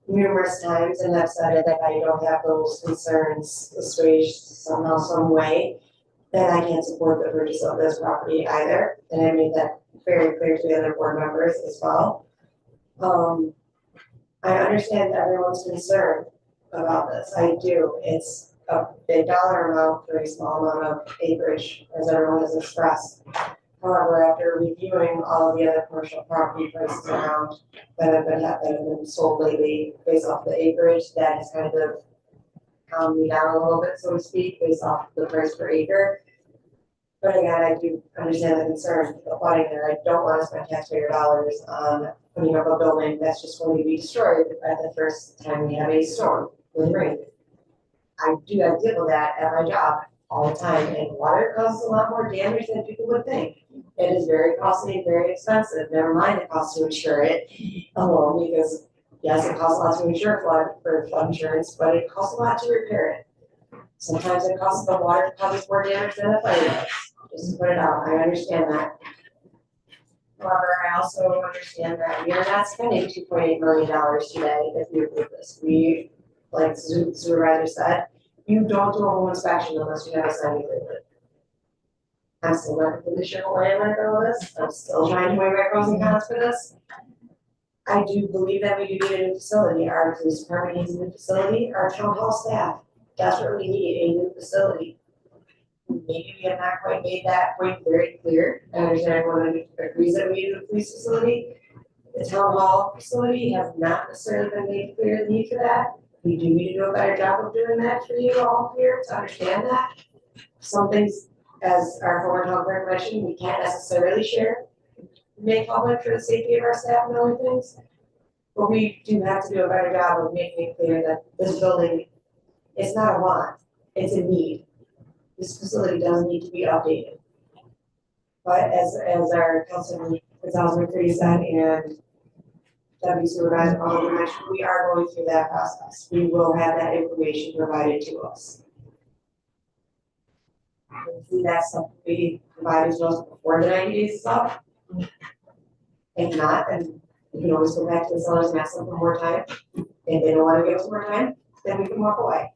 numerous times, and I've said that I don't have those concerns assuaged somehow, some way, that I can't support the purchase of this property either, and I made that very clear to the other board members as well. I understand everyone's concern about this. I do. It's a big dollar amount for a small amount of acreage, as everyone has expressed. However, after reviewing all of the other commercial property prices around that have been sold lately based off the acreage, that has kind of calmed me down a little bit, so to speak, based off the price per acre. But again, I do understand the concern of flooding there. I don't want to spend taxpayer dollars on putting up a building that's just going to be destroyed at the first time we have a storm with rain. I deal with that at my job all the time, and water causes a lot more damage than people would think. It is very costly and very expensive, never mind the cost to insure it alone, because yes, it costs a lot to insure flood insurance, but it costs a lot to repair it. Sometimes it costs the water causes more damage than a fire does, just to put it out, I understand that. However, I also understand that we are not spending $2.8 million today if we approve this. We, like the supervisor said, you don't do a home inspection unless you have a signed agreement. I'm still not completely sure where I'm gonna go with this, I'm still trying to weigh my pros and cons for this. I do believe that we do need a new facility, our police department needs a new facility, our town hall staff desperately need a new facility. Maybe we have not quite made that point very clear, I understand everyone agrees that we need a police facility. The town hall facility has not necessarily been made clear the need for that. We do need to do a better job of doing that for you all here to understand that. Some things, as our former town clerk mentioned, we can't necessarily share, make public for the safety of our staff and other things. But we do have to do a better job of making it clear that this building is not a want, it's a need. This facility does need to be updated. But as our Councilman Gonzalez McCready said, and Deputy Supervisor Oliver mentioned, we are going through that process. We will have that information provided to us. Hopefully that's something we provided to us before the 90 days is up. If not, then we can always go back to the sellers and ask them for more time. If they don't want to give us more time, then we can walk away.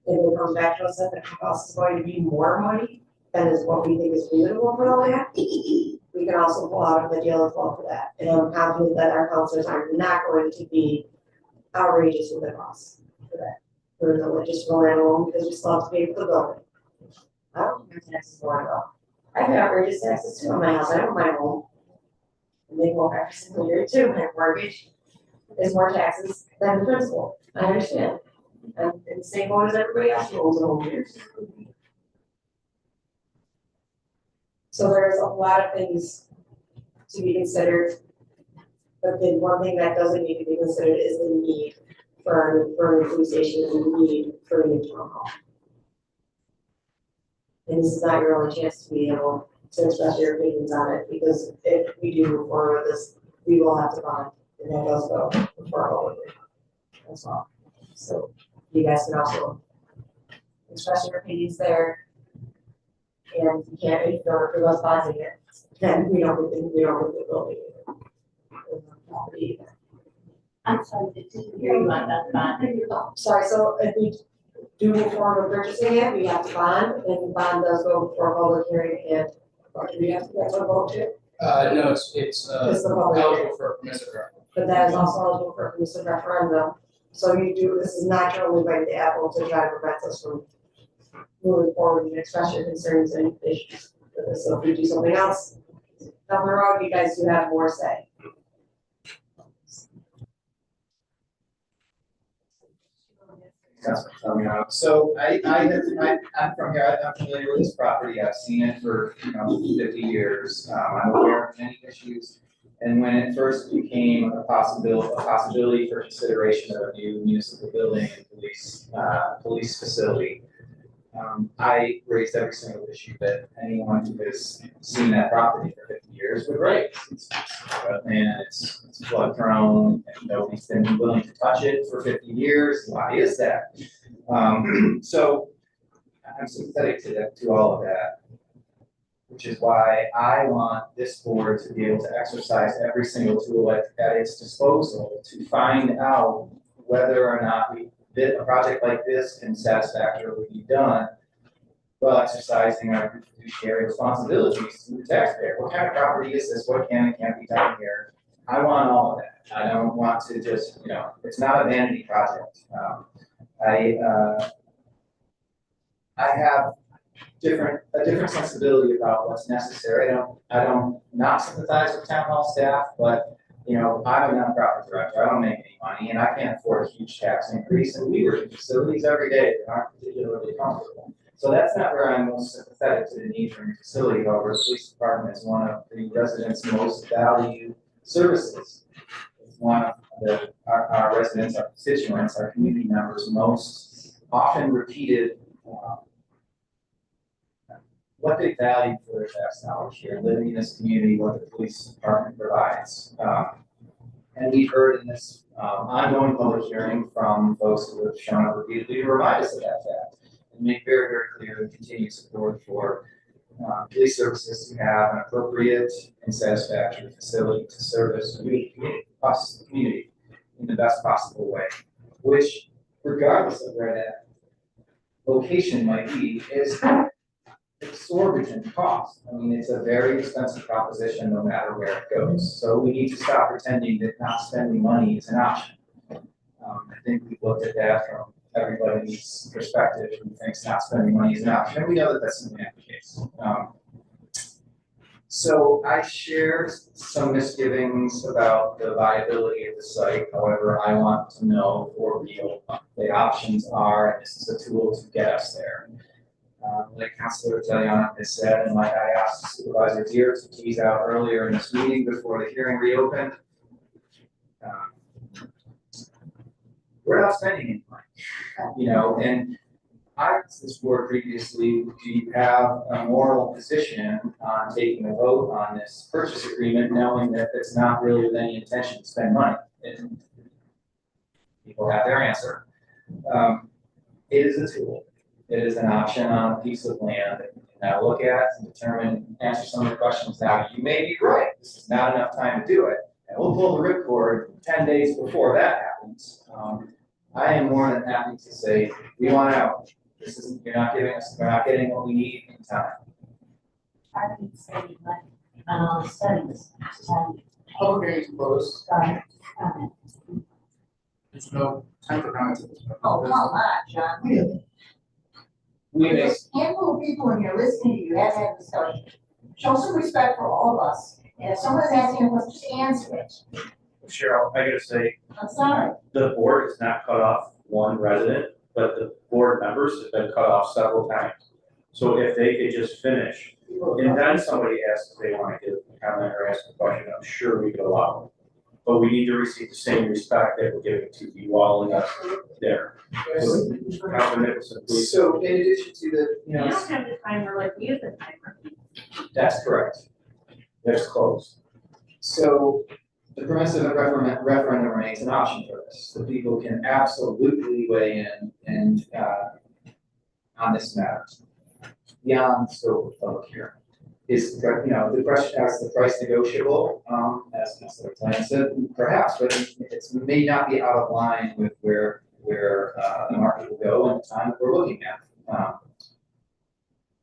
If it comes back to us that the cost is going to be more money than is what we think is reasonable for the land, we can also pull out of the deal as well for that. And I'm confident that our counselors are not going to be outrageous with the costs for that. For the logistical land alone, because we still have to pay for the building. I don't think taxes going up. I pay outrageous taxes too on my house, I own my home. And they go every single year too, my mortgage is more taxes than the principal, I understand. And the same boat as everybody else who owns a home here. So there's a lot of things to be considered. But the one thing that doesn't need to be considered is the need for a police station and the need for a new town hall. And this is not your only chance to be able to express your opinions on it, because if we do move forward with this, we will have to bond, and that does go before a vote as well. So you guys can also express your opinions there. And if you don't approve us bonding it, then we don't move the building either. I'm sorry, didn't hear you on that bond. Sorry, so if we do move forward with purchasing it, we have to bond, and the bond does go before a public hearing, and do we have to get to a vote too? No, it's the public hearing. eligible for a permissive referendum. But that is also eligible for a permissive referendum. So this is not your only bite at the apple to try to prevent us from moving forward and express your concerns and issues with this. So if we do something else down the road, you guys do have more say. So I'm from here, I'm familiar with this property, I've seen it for, 50 years, I'm aware of many issues. And when it first became a possibility for consideration of a new municipal building and police facility, I raised every single issue that anyone who has seen that property for 50 years would raise. It's wetland, it's flood prone, and nobody's been willing to touch it for 50 years. Why is that? So I'm sympathetic to all of that, which is why I want this board to be able to exercise every single tool at its disposal to find out whether or not a project like this can satisfactorily be done while exercising our fiduciary responsibilities to the taxpayer. What kind of property is this? What can and can't be done here? I want all of that. I don't want to just, it's not a vanity project. I have a different sensibility about what's necessary. I don't not sympathize with town hall staff, but I'm a nonprofit director. I don't make any money, and I can't afford a huge tax increase. And we work in facilities every day that aren't particularly comfortable. So that's not where I'm most sympathetic to the need for a new facility. However, the police department is one of the residents' most valued services. It's one of our residents, our constituents, our community members' most often repeated what they value for their tax dollars here, living in this community, what the police department provides. And we've heard in this ongoing public hearing from folks who have shown up repeatedly to remind us of that fact and make very, very clear and continued support for police services to have an appropriate and satisfactory facility to service us, the community, in the best possible way, which regardless of where that location might be, is exorbitant cost. I mean, it's a very expensive proposition no matter where it goes. So we need to stop pretending that not spending money is an option. I think we've looked at that from everybody's perspective who thinks not spending money is an option, and we know that that's simply not the case. So I shared some misgivings about the viability of the site. However, I want to know for real what the options are, and this is a tool to get us there. Like Councilor Taliana has said, and like I asked Supervisor Deere to tease out earlier in this meeting before the hearing reopened, we're not spending any money, and I asked this board previously, do you have a moral position on taking a vote on this purchase agreement, knowing that it's not really with any intention to spend money? And people have their answer. It is a tool. It is an option on a piece of land that you can now look at and determine, answer some of the questions. Now, you may be right. This is not enough time to do it. And we'll pull the ripcord 10 days before that happens. I am more than happy to say, we want out. This isn't, we're not getting what we need in time. I would say, like, studies, Public hearing is closed. comment. There's no time for comments. Oh, come on, John. There's a handful of people in here listening to you, have that discussion. Show some respect for all of us. And if someone's asking a question, just answer it. Cheryl, I gotta say, I'm sorry. the board has not cut off one resident, but the board members have been cut off several times. So if they could just finish, and then somebody asks if they want to give a comment or ask a question, I'm sure we could allow it. But we need to receive the same respect that we're giving to you all and us there. So, Councilman Nicholson, please. So in addition to the, You don't have the timer like we have the timer. that's correct. That's closed. So the permissive referendum remains an option for this. The people can absolutely weigh in and on this matter. Beyond the scope of public hearing. Is, the question, is the price negotiable? As Councilor Plan said, perhaps, but it may not be out of line with where the market will go and the time that we're looking at.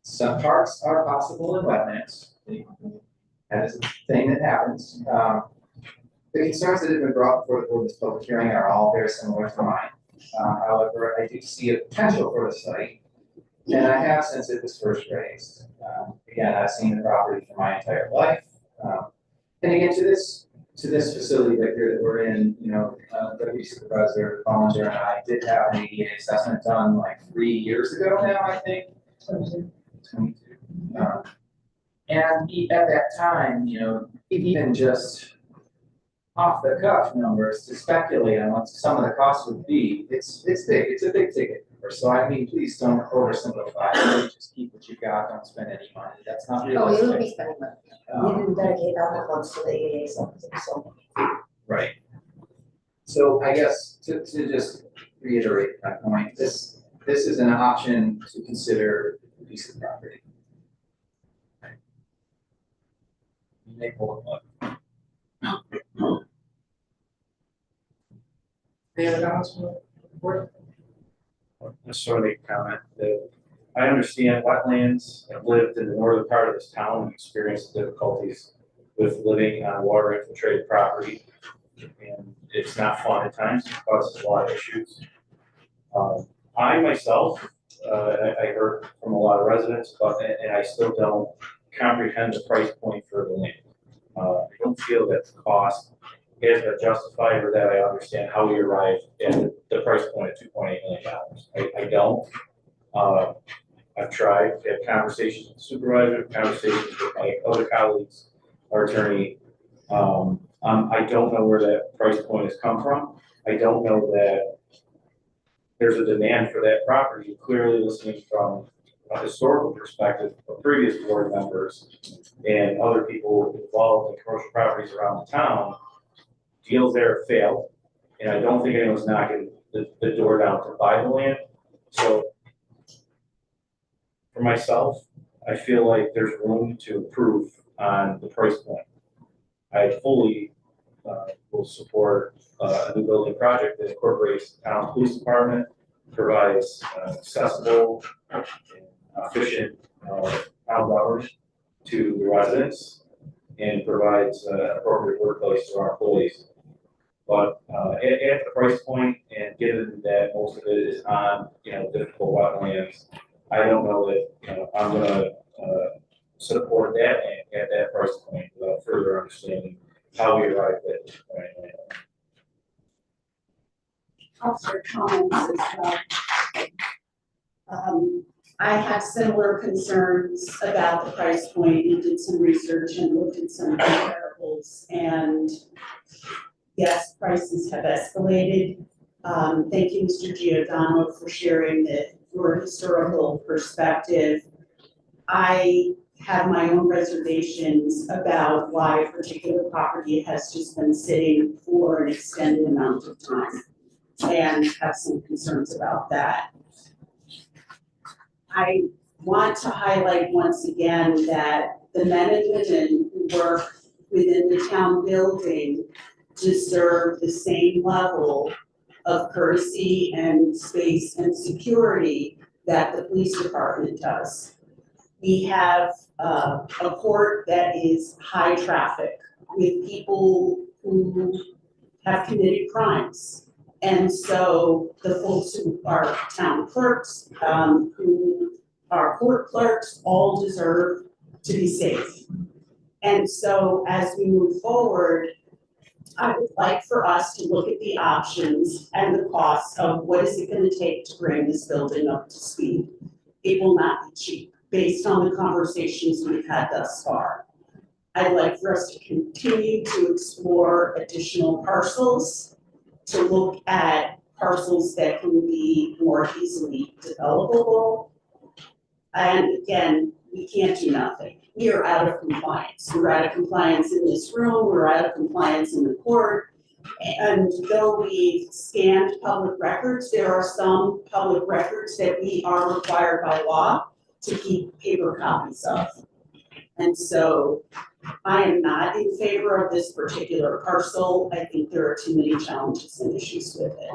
Some parks are possible in wetlands. That is a thing that happens. The concerns that have been brought before the board this public hearing are all very similar to mine. However, I do see a potential for the site, and I have since it was first raised. Again, I've seen the property for my entire life. And again, to this facility right here that we're in, Deputy Supervisor Ballinger and I did have an ADA assessment done like 3 years ago now, I think. 22. And at that time, even just off the cuff numbers to speculate on what some of the costs would be, it's big, it's a big ticket. So I mean, please don't oversimplify it, just keep what you got, don't spend any money, that's not realistic. Oh, you will be spending money. You didn't dedicate other funds to the AA, so. Right. So I guess to just reiterate that point, this is an option to consider a piece of property. You may pull it up. Any other comments from the board? Just sort of make a comment that I understand wetlands. I've lived in the northern part of this town and experienced the difficulties with living on water infiltrated property. And it's not fun at times, it causes a lot of issues. I myself, I heard from a lot of residents, and I still don't comprehend the price point for the land. I don't feel that the cost has been justified, or that I understand how we arrived at the price point of $2.8 million. I don't. I've tried to have conversations with the supervisor, conversations with my other colleagues, our attorney. I don't know where that price point has come from. I don't know that there's a demand for that property. Clearly listening from a historical perspective of previous board members and other people involved in commercial properties around the town, deals there failed. And I don't think anyone's knocking the door down to buy the land. So for myself, I feel like there's room to improve on the price point. I fully will support a new building project that incorporates the town police department, provides accessible and efficient town hours to the residents, and provides an appropriate workplace to our employees. But at the price point, and given that most of it is on, difficult wetlands, I don't know that, I'm gonna support that at that price point without further understanding how we arrived at this point. Officer comments as well. I had similar concerns about the price point and did some research and looked at some comparables, and yes, prices have escalated. Thank you, Mr. Giordano, for sharing your historical perspective. I have my own reservations about why a particular property has just been sitting for an extended amount of time, and have some concerns about that. I want to highlight once again that the men and women who work within the town building deserve the same level of courtesy and space and security that the police department does. We have a court that is high traffic with people who have committed crimes. And so the folks who are town clerks, who are court clerks, all deserve to be safe. And so as we move forward, I would like for us to look at the options and the costs of what is it going to take to bring this building up to speed. It will not be cheap, based on the conversations we've had thus far. I'd like for us to continue to explore additional parcels, to look at parcels that can be more easily developable. And again, we can't do nothing. We are out of compliance. We're out of compliance in this room, we're out of compliance in the court. And though we've scanned public records, there are some public records that we are required by law to keep paper copies of. And so I am not in favor of this particular parcel. I think there are too many challenges and issues with it.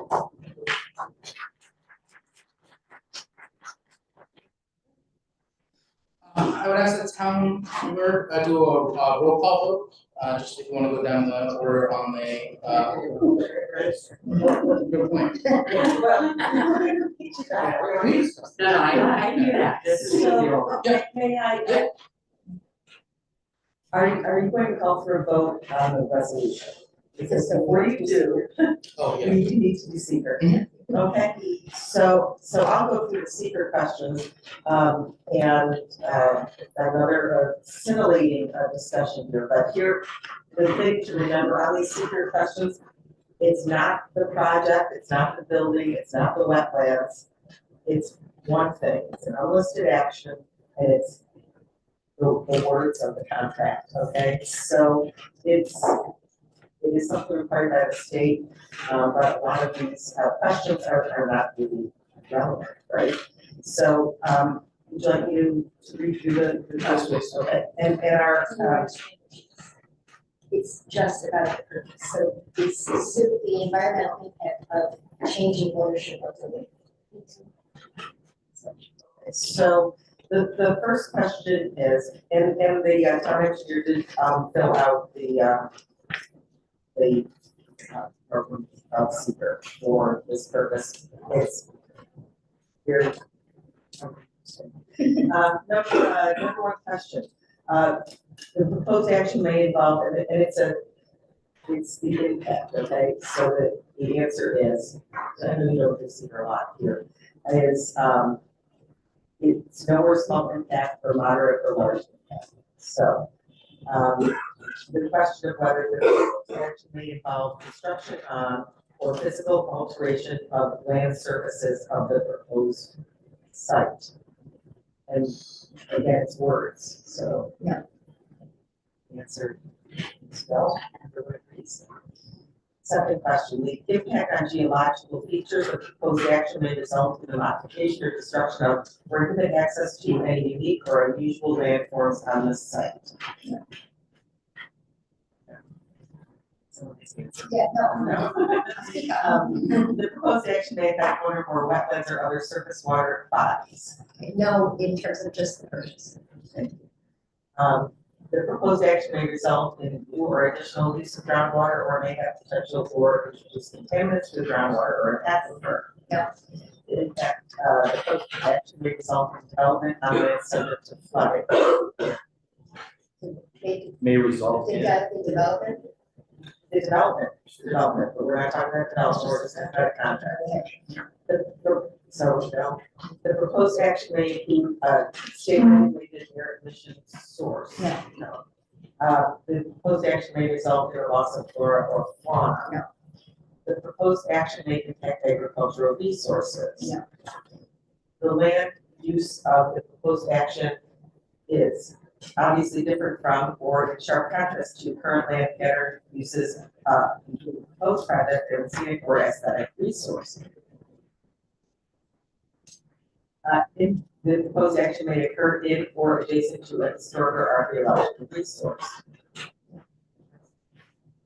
I would ask the town clerk do a roll call vote, just if you want to go down the order on the. Good point. No, I hear that. So, may I, Are you going to call for a vote on the resolution? Because before you do, Oh, yeah. you need to be secret. Okay, so I'll go through the secret questions, and another scintillating discussion here, but here, the thing to remember on these secret questions, it's not the project, it's not the building, it's not the wetlands, it's one thing, it's an unlisted action, and it's the words of the contract, okay? So it is something required by the state, but a lot of these questions are not really relevant, right? So, would you like me to read through the questions? Okay, and our, It's just about the purpose, so it's the environmental impact of changing ownership of the lake. so the first question is, and the town engineer did fill out the program seeker for this purpose. It's very number one question. The proposed action may involve, and it's the impact, okay? So the answer is, I know you don't do seeker a lot here, is it's no or small impact or moderate or large impact. So the question of whether the action may involve construction on or physical alteration of land surfaces of the proposed site. And again, it's words, so. Yeah. The answer is no, for what reason? Second question, the impact on geological features of proposed action may result in the modification or destruction of prohibited access to any unique or unusual landforms on this site. Yeah, no. The proposed action may affect one or more wetlands or other surface water bodies. No, in terms of just the purchase. The proposed action may result in new or additional use of groundwater or may have potential for introduce contaminants to the groundwater or an aquifer. Yeah. In fact, the proposed action may result in development on land subject to flooding. May result in. The development. The development, but we're not talking about development, we're just talking about contract. The proposed action may include state-regulated air emission source. Yeah. No. The proposed action may result in a loss of flora or fauna. No. The proposed action may impact agricultural resources. No. The land use of the proposed action is obviously different from or in sharp contrast to current land pattern uses, including proposed project and scenic or aesthetic resource. In the proposed action may occur in or adjacent to a historic or archaeological resource.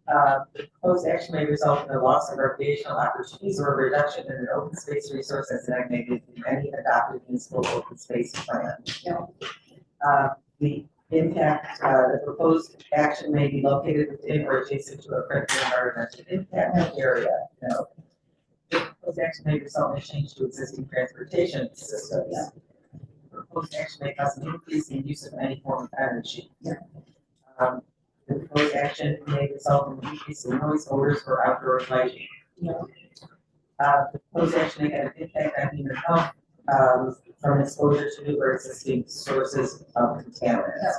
The proposed action may result in the loss of recreational opportunities or a reduction in an open space resource as designated in any adopted municipal open space plan. No. The impact, the proposed action may be located within or adjacent to a critical environmental impact area. No. The proposed action may result in a change to existing transportation systems. Yeah. Proposed action may cause an increase in use of any form of energy. Yeah. The proposed action may result in an increase in noise, odors, or outdoor lighting. No. The proposed action may have an impact on human health, from exposure to new or existing sources of contaminants. No.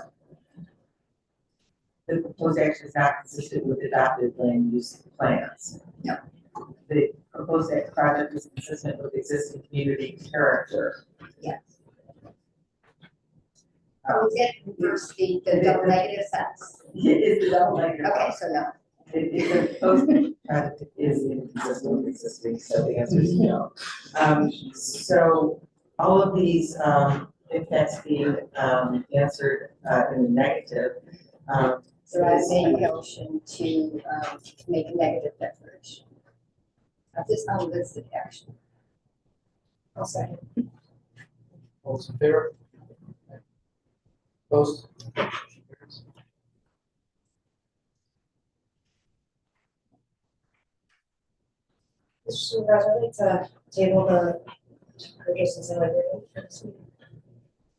The proposed action is not consistent with adopted land use plans. No. The proposed project is consistent with existing community character. Yes. Is it reverse the double negative sense? It is the double negative. Okay, so no. The proposed project is inconsistent with existing, so the answer is no. So all of these impacts being answered in the negative. So I made a motion to make a negative declaration of this unlisted action. I'll second. All those in favor? Opposed? Mr. Supervisor, I'd like to table the purchases and agreement.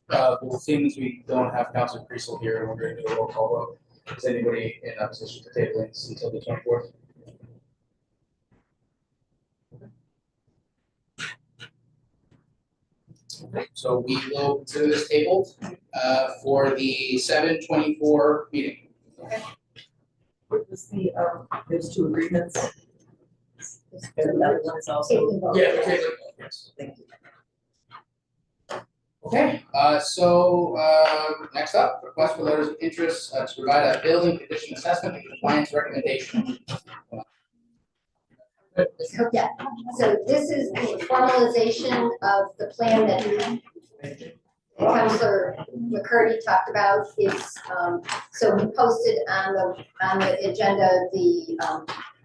Well, seeing as we don't have Councilor Creasel here, and we're going to do a roll call vote, is anybody in opposition to tabling this until the 24th? Okay, so we will consider this tabled for the 7/24 meeting. What was the, there's two agreements. And another one is also. Yeah, we're tabling both, yes. Thank you. Okay, so next up, request for letters of interest to provide a building condition assessment and compliance recommendation. Yeah, so this is the formalization of the plan that Councilor McCurdy talked about. It's, so we posted on the agenda, the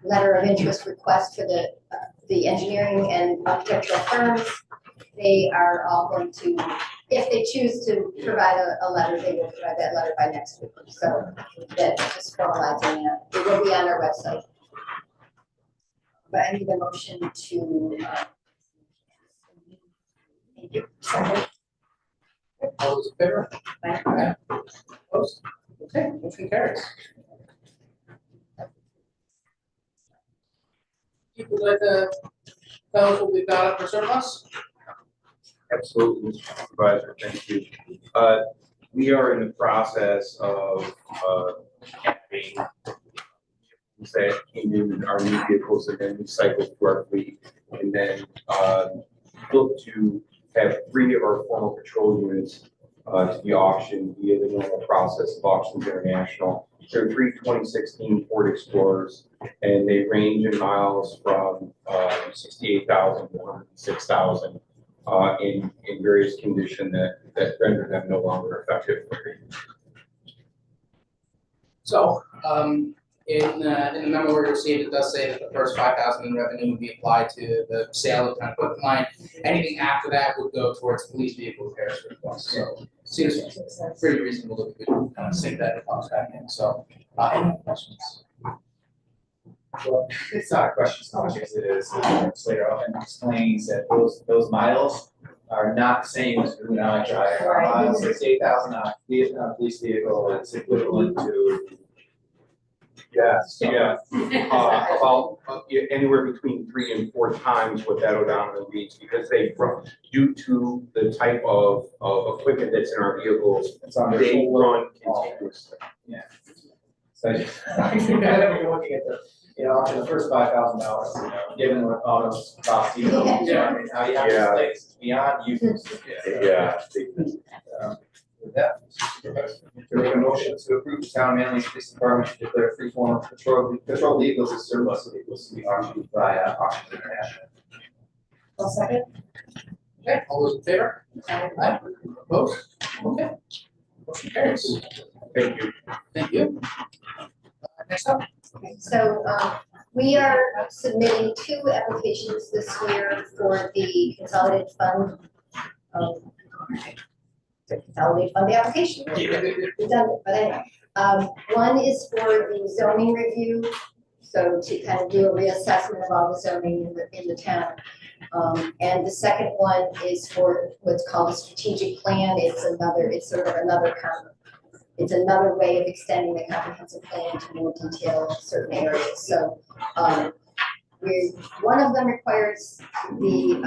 letter of interest request for the engineering and architectural firms. They are all going to, if they choose to provide a letter, they will provide that letter by next week. So that just formalizing it. It will be on our website. But I need a motion to. Thank you. Second. All those in favor? Aye. Opposed? Okay, motion carries. People would like to tell us what we've got up for surplus? Absolutely, Mr. Supervisor, thank you. We are in the process of having that came in our new vehicles and then recycled to our fleet, and then look to have 3 of our former patrol units to be auctioned via the normal process of Auctions International. They're 3 2016 Ford Explorers, and they range in miles from 68,000 to 106,000 in various condition that render them no longer effective. So, in the memo we received, it does say that the first 5,000 in revenue would be applied to the sale of town equipment line. Anything after that would go towards police vehicle repairs requests. So, seems pretty reasonable that we could kind of sink that cost back in. So, any questions? Well, it's not a question so much as it is, Slater often explains that those miles are not the same as when I drive. Our miles, 68,000 on a police vehicle, it's equivalent to. About anywhere between 3 and 4 times what that odometer reads, because due to the type of equipment that's in our vehicles, they run continuously. Yeah. So, you're looking at the, the first $5,000, given what autos cost, I mean, how you have to place beyond use. Yeah. With that, to make a motion to approve the town Manlius Police Department to declare free form of patrol vehicles as surplus vehicles to be auctioned by Auctions International. I'll second. Okay, all those in favor? Aye. Opposed? Okay. Motion carries. Thank you. Thank you. Next up. Okay, so, we are submitting 2 applications this year for the consolidated fund. The consolidated fund application. We've done it, but anyway, one is for the zoning review. So to kind of do a reassessment of all the zoning in the town. And the second one is for what's called a strategic plan. It's sort of it's another way of extending the comprehensive plan to more detail in certain areas. So, one of them requires the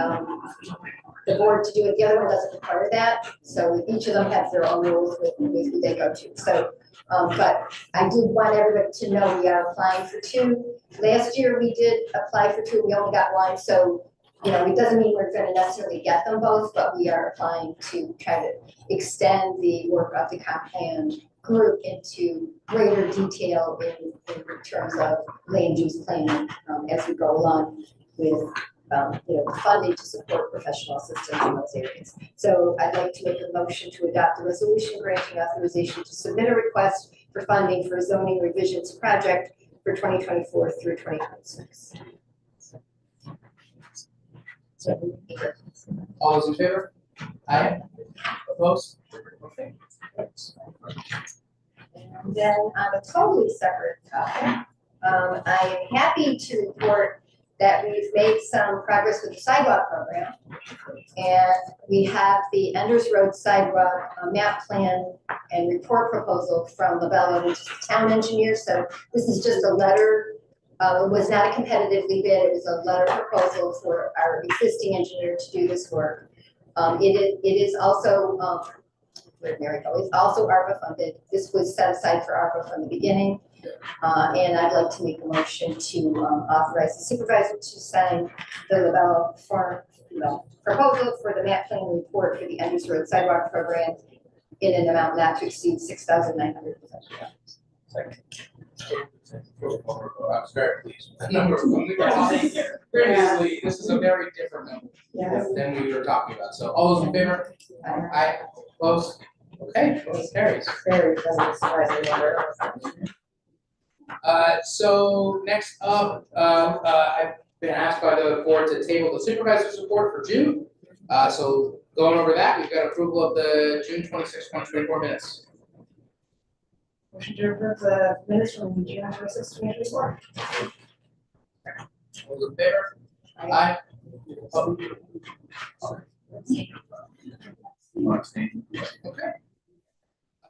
board to do it, the other one doesn't require that. So each of them has their own rules with who they go to. So, but I did want everybody to know we are applying for 2. Last year we did apply for 2, we only got 1. So, it doesn't mean we're gonna necessarily get them both, but we are applying to try to extend the work of the comp plan group into greater detail in terms of land use planning as we go along with funding to support professional assistance in those areas. So I'd like to make a motion to adopt a resolution granting authorization to submit a request for funding for a zoning revisions project for 2024 through 2026. All those in favor? Aye. Opposed? Okay. And then on a totally separate topic, I am happy to report that we've made some progress with the sidewalk program. And we have the Enders Road sidewalk map plan and report proposal from Labella, which is the town engineer. So this is just a letter. It was not a competitively bid. It was a letter proposal for our existing engineer to do this work. It is also, it's also ARPA funded. This was set aside for ARPA from the beginning. And I'd like to make a motion to authorize the supervisor to sign the Labella proposal for the map plan report for the Enders Road sidewalk program in an amount not to exceed $6,900. I was very pleased with that number. We were talking previously, this is a very different number than we were talking about. So all those in favor? Aye. Opposed? Okay, motion carries. Very surprising number. So next up, I've been asked by the board to table the supervisor's report for June. So going over that, we've got approval of the June 26, 2024 minutes. Motion to approve the minutes from June 26, 2024. All those in favor? Aye. Opposed? Okay.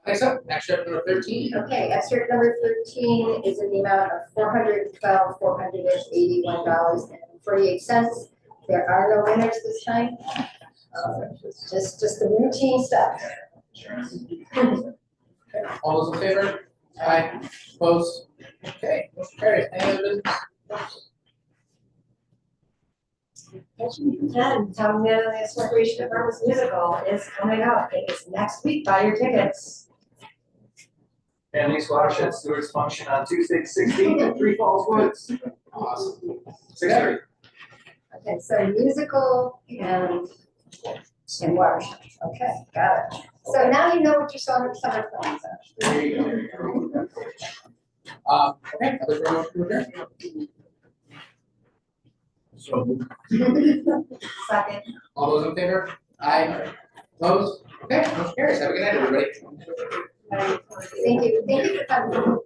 Next up, action item number 13. Okay, excerpt number 13 is in the amount of $481.48. There are no winners this time. Just the routine stuff. All those in favor? Aye. Opposed? Okay, motion carries. Any other business? Ten, Town Manlius Recreation Department's musical is coming up. It is next week. Buy your tickets. Manlius Watershed Stewards function on Tuesday, 16th at Three Falls Woods. Awesome. 6:30. Okay, so musical and watershed. Okay, got it. So now you know what your summer plans are. There you go. Okay, other promotion to adjourn? Second. All those in favor? Aye. Opposed? Okay, motion carries. Have a good night, everybody. Thank you for coming.